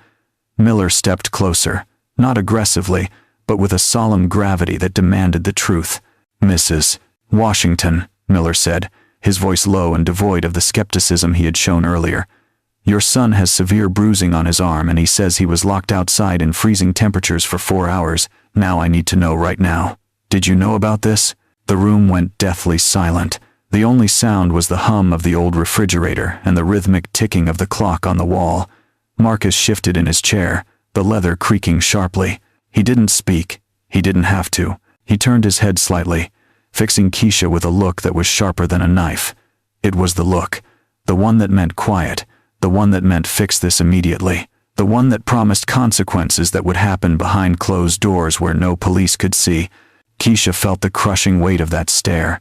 Miller stepped closer, not aggressively, but with a solemn gravity that demanded the truth. Mrs. Washington, Miller said, his voice low and devoid of the skepticism he had shown earlier. Your son has severe bruising on his arm and he says he was locked outside in freezing temperatures for 4 hours. Now I need to know right now. Did you know about this? The room went deathly silent. The only sound was the hum of the old refrigerator and the rhythmic ticking of the clock on the wall. Marcus shifted in his chair, the leather creaking sharply. He didn't speak. He didn't have to. He turned his head slightly, fixing Keisha with a look that was sharper than a knife. It was the look, the one that meant quiet, the one that meant fix this immediately, the one that promised consequences that would happen behind closed doors where no police could see. Keisha felt the crushing weight of that stare.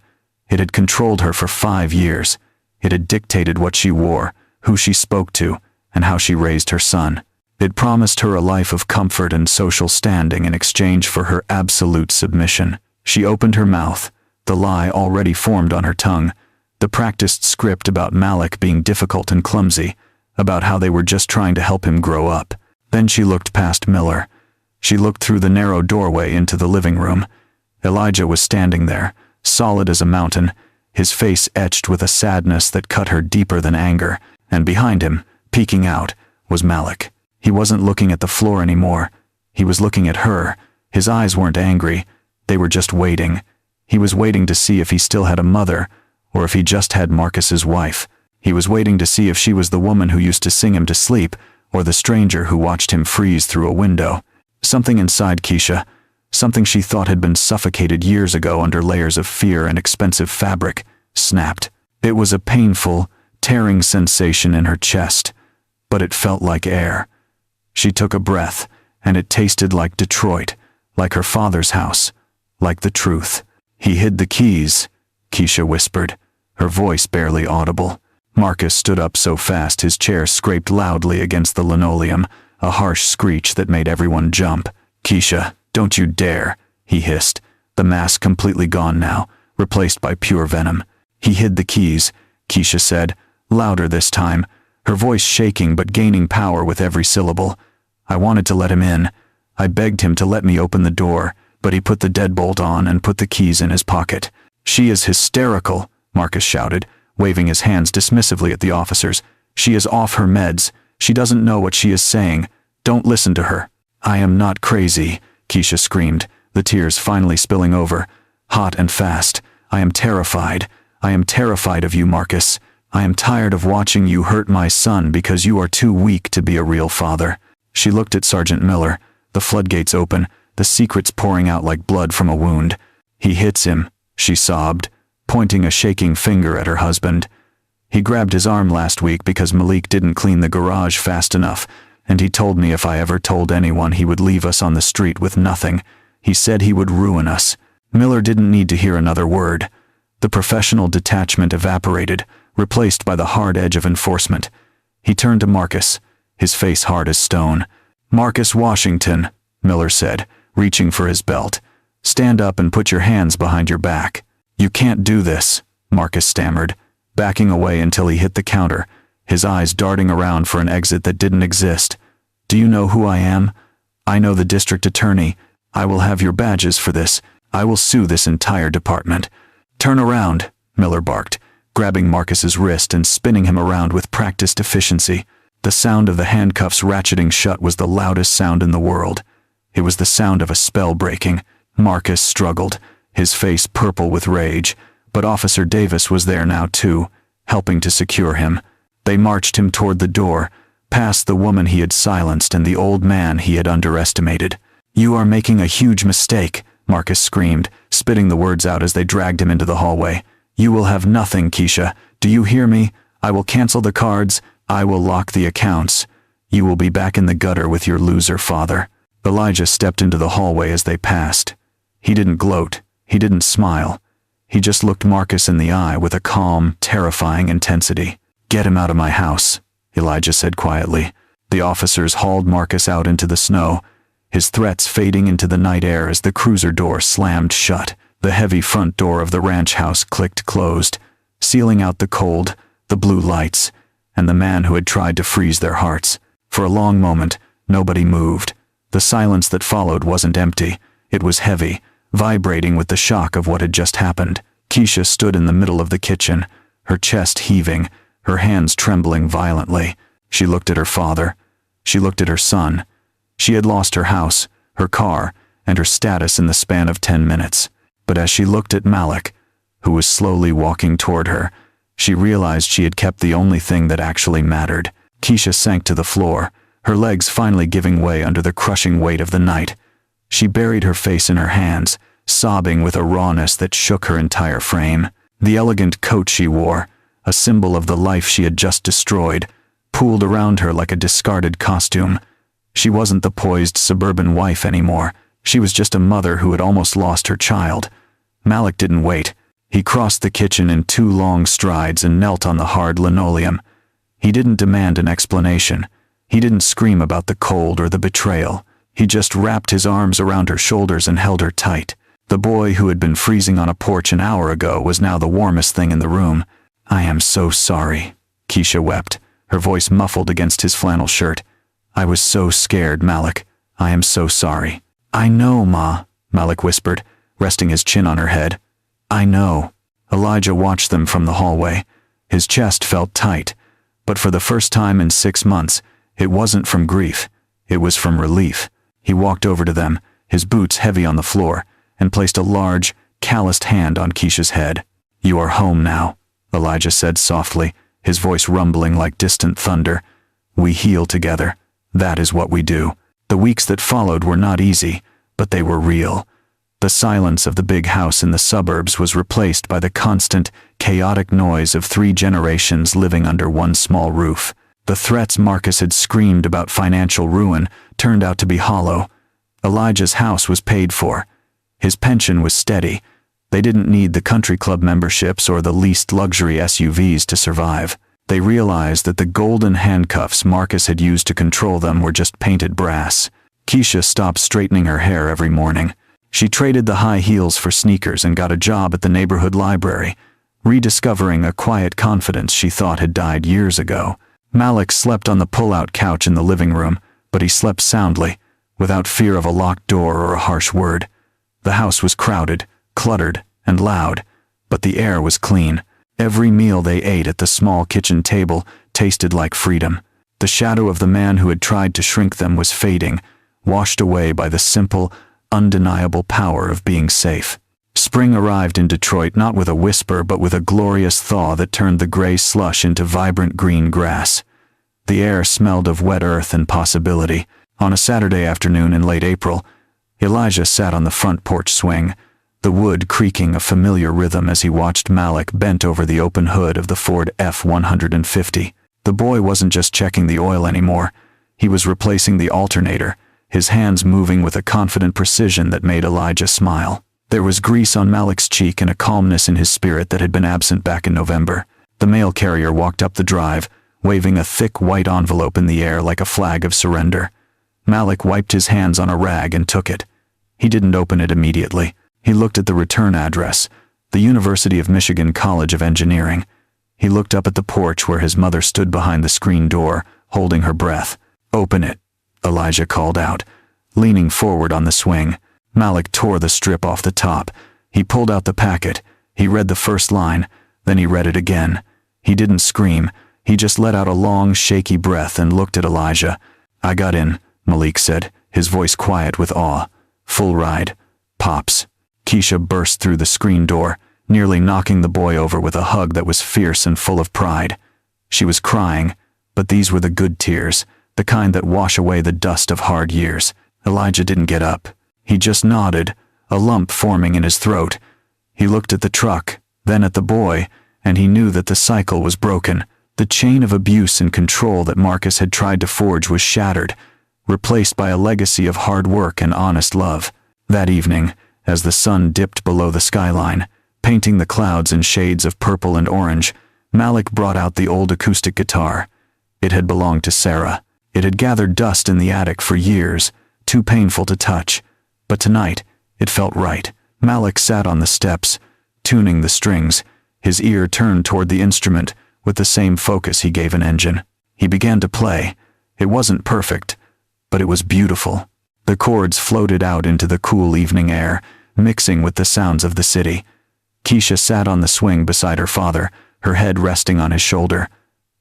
It had controlled her for 5 years. It had dictated what she wore, who she spoke to, and how she raised her son. It promised her a life of comfort and social standing in exchange for her absolute submission. She opened her mouth, the lie already formed on her tongue, the practiced script about Malik being difficult and clumsy, about how they were just trying to help him grow up. Then she looked past Miller. She looked through the narrow doorway into the living room. Elijah was standing there, solid as a mountain, his face etched with a sadness that cut her deeper than anger, and behind him, peeking out, was Malik. He wasn't looking at the floor anymore. He was looking at her. His eyes weren't angry. They were just waiting. He was waiting to see if he still had a mother, or if he just had Marcus's wife. He was waiting to see if she was the woman who used to sing him to sleep, or the stranger who watched him freeze through a window. Something inside Keisha, something she thought had been suffocated years ago under layers of fear and expensive fabric, snapped. It was a painful, tearing sensation in her chest, but it felt like air. She took a breath, and it tasted like Detroit, like her father's house, like the truth. He hid the keys, Keisha whispered, her voice barely audible. Marcus stood up so fast his chair scraped loudly against the linoleum, a harsh screech that made everyone jump. Keisha, don't you dare, he hissed, the mask completely gone now, replaced by pure venom. He hid the keys, Keisha said, louder this time, her voice shaking but gaining power with every syllable. I wanted to let him in. I begged him to let me open the door, but he put the deadbolt on and put the keys in his pocket. She is hysterical, Marcus shouted, waving his hands dismissively at the officers. She is off her meds. She doesn't know what she is saying. Don't listen to her. I am not crazy, Keisha screamed, the tears finally spilling over. Hot and fast. I am terrified. I am terrified of you, Marcus. I am tired of watching you hurt my son because you are too weak to be a real father. She looked at Sergeant Miller, the floodgates open, the secrets pouring out like blood from a wound. He hits him, she sobbed, pointing a shaking finger at her husband. He grabbed his arm last week because Malik didn't clean the garage fast enough, and he told me if I ever told anyone he would leave us on the street with nothing. He said he would ruin us. Miller didn't need to hear another word. The professional detachment evaporated, replaced by the hard edge of enforcement. He turned to Marcus, his face hard as stone. Marcus Washington, Miller said, reaching for his belt. Stand up and put your hands behind your back. You can't do this, Marcus stammered, backing away until he hit the counter, his eyes darting around for an exit that didn't exist. Do you know who I am? I know the district attorney. I will have your badges for this. I will sue this entire department. Turn around, Miller barked, grabbing Marcus's wrist and spinning him around with practiced efficiency. The sound of the handcuffs ratcheting shut was the loudest sound in the world. It was the sound of a spell breaking. Marcus struggled, his face purple with rage, but Officer Davis was there now too, helping to secure him. They marched him toward the door, past the woman he had silenced and the old man he had underestimated. "You are making a huge mistake," Marcus screamed, spitting the words out as they dragged him into the hallway. "You will have nothing, Keisha. Do you hear me? I will cancel the cards. I will lock the accounts. You will be back in the gutter with your loser father." Elijah stepped into the hallway as they passed. He didn't gloat. He didn't smile. He just looked Marcus in the eye with a calm, terrifying intensity. "Get him out of my house," Elijah said quietly. The officers hauled Marcus out into the snow, his threats fading into the night air as the cruiser door slammed shut. The heavy front door of the ranch house clicked closed, sealing out the cold, the blue lights, and the man who had tried to freeze their hearts. For a long moment, nobody moved. The silence that followed wasn't empty. It was heavy, vibrating with the shock of what had just happened. Keisha stood in the middle of the kitchen, her chest heaving, her hands trembling violently. She looked at her father. She looked at her son. She had lost her house, her car, and her status in the span of 10 minutes. But as she looked at Malik, who was slowly walking toward her, she realized she had kept the only thing that actually mattered. Keisha sank to the floor, her legs finally giving way under the crushing weight of the night. She buried her face in her hands, sobbing with a rawness that shook her entire frame. The elegant coat she wore, a symbol of the life she had just destroyed, pooled around her like a discarded costume. She wasn't the poised suburban wife anymore. She was just a mother who had almost lost her child. Malik didn't wait. He crossed the kitchen in 2 long strides and knelt on the hard linoleum. He didn't demand an explanation. He didn't scream about the cold or the betrayal. He just wrapped his arms around her shoulders and held her tight. The boy who had been freezing on a porch an hour ago was now the warmest thing in the room. "I am so sorry," Keisha wept, her voice muffled against his flannel shirt. "I was so scared, Malik. I am so sorry." "I know, Ma," Malik whispered, resting his chin on her head. "I know." Elijah watched them from the hallway. His chest felt tight, but for the first time in 6 months, it wasn't from grief. It was from relief. He walked over to them, his boots heavy on the floor, and placed a large, calloused hand on Keisha's head. "You are home now," Elijah said softly, his voice rumbling like distant thunder. "We heal together. That is what we do." The weeks that followed were not easy, but they were real. The silence of the big house in the suburbs was replaced by the constant, chaotic noise of 3 generations living under one small roof. The threats Marcus had screamed about financial ruin turned out to be hollow. Elijah's house was paid for. His pension was steady. They didn't need the country club memberships or the leased luxury SUVs to survive. They realized that the golden handcuffs Marcus had used to control them were just painted brass. Keisha stopped straightening her hair every morning. She traded the high heels for sneakers and got a job at the neighborhood library, rediscovering a quiet confidence she thought had died years ago. Malik slept on the pull-out couch in the living room, but he slept soundly, without fear of a locked door or a harsh word. The house was crowded, cluttered, and loud, but the air was clean. Every meal they ate at the small kitchen table tasted like freedom. The shadow of the man who had tried to shrink them was fading, washed away by the simple, undeniable power of being safe. Spring arrived in Detroit not with a whisper but with a glorious thaw that turned the gray slush into vibrant green grass. The air smelled of wet earth and possibility. On a Saturday afternoon in late April, Elijah sat on the front porch swing, the wood creaking a familiar rhythm as he watched Malik bent over the open hood of the Ford F-150. The boy wasn't just checking the oil anymore. He was replacing the alternator, his hands moving with a confident precision that made Elijah smile. There was grease on Malik's cheek and a calmness in his spirit that had been absent back in November. The mail carrier walked up the drive, waving a thick white envelope in the air like a flag of surrender. Malik wiped his hands on a rag and took it. He didn't open it immediately. He looked at the return address, the University of Michigan College of Engineering. He looked up at the porch where his mother stood behind the screen door, holding her breath. "Open it," Elijah called out, leaning forward on the swing. Malik tore the strip off the top. He pulled out the packet. He read the first line, then he read it again. He didn't scream. He just let out a long, shaky breath and looked at Elijah. "I got in," Malik said, his voice quiet with awe. "Full ride. Pops." Keisha burst through the screen door, nearly knocking the boy over with a hug that was fierce and full of pride. She was crying, but these were the good tears, the kind that wash away the dust of hard years. Elijah didn't get up. He just nodded, a lump forming in his throat. He looked at the truck, then at the boy, and he knew that the cycle was broken. The chain of abuse and control that Marcus had tried to forge was shattered, replaced by a legacy of hard work and honest love. That evening, as the sun dipped below the skyline, painting the clouds in shades of purple and orange, Malik brought out the old acoustic guitar. It had belonged to Sarah. It had gathered dust in the attic for years, too painful to touch. But tonight, it felt right. Malik sat on the steps, tuning the strings, his ear turned toward the instrument with the same focus he gave an engine. He began to play. It wasn't perfect, but it was beautiful. The chords floated out into the cool evening air, mixing with the sounds of the city. Keisha sat on the swing beside her father, her head resting on his shoulder.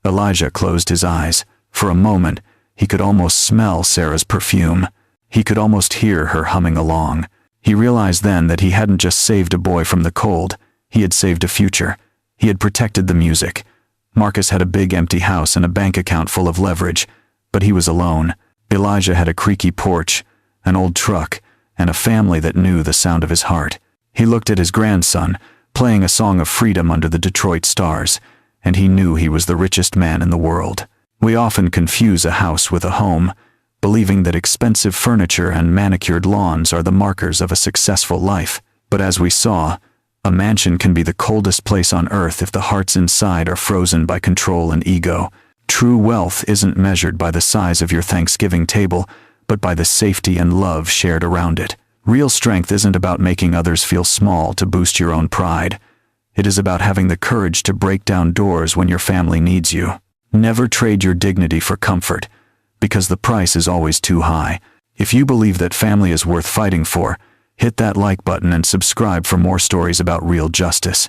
Elijah closed his eyes. For a moment, he could almost smell Sarah's perfume. He could almost hear her humming along. He realized then that he hadn't just saved a boy from the cold, he had saved a future. He had protected the music. Marcus had a big empty house and a bank account full of leverage, but he was alone. Elijah had a creaky porch, an old truck, and a family that knew the sound of his heart. He looked at his grandson, playing a song of freedom under the Detroit stars, and he knew he was the richest man in the world. We often confuse a house with a home, believing that expensive furniture and manicured lawns are the markers of a successful life. But as we saw, a mansion can be the coldest place on earth if the hearts inside are frozen by control and ego. True wealth isn't measured by the size of your Thanksgiving table, but by the safety and love shared around it. Real strength isn't about making others feel small to boost your own pride. It is about having the courage to break down doors when your family needs you. Never trade your dignity for comfort, because the price is always too high. If you believe that family is worth fighting for, hit that like button and subscribe for more stories about real justice.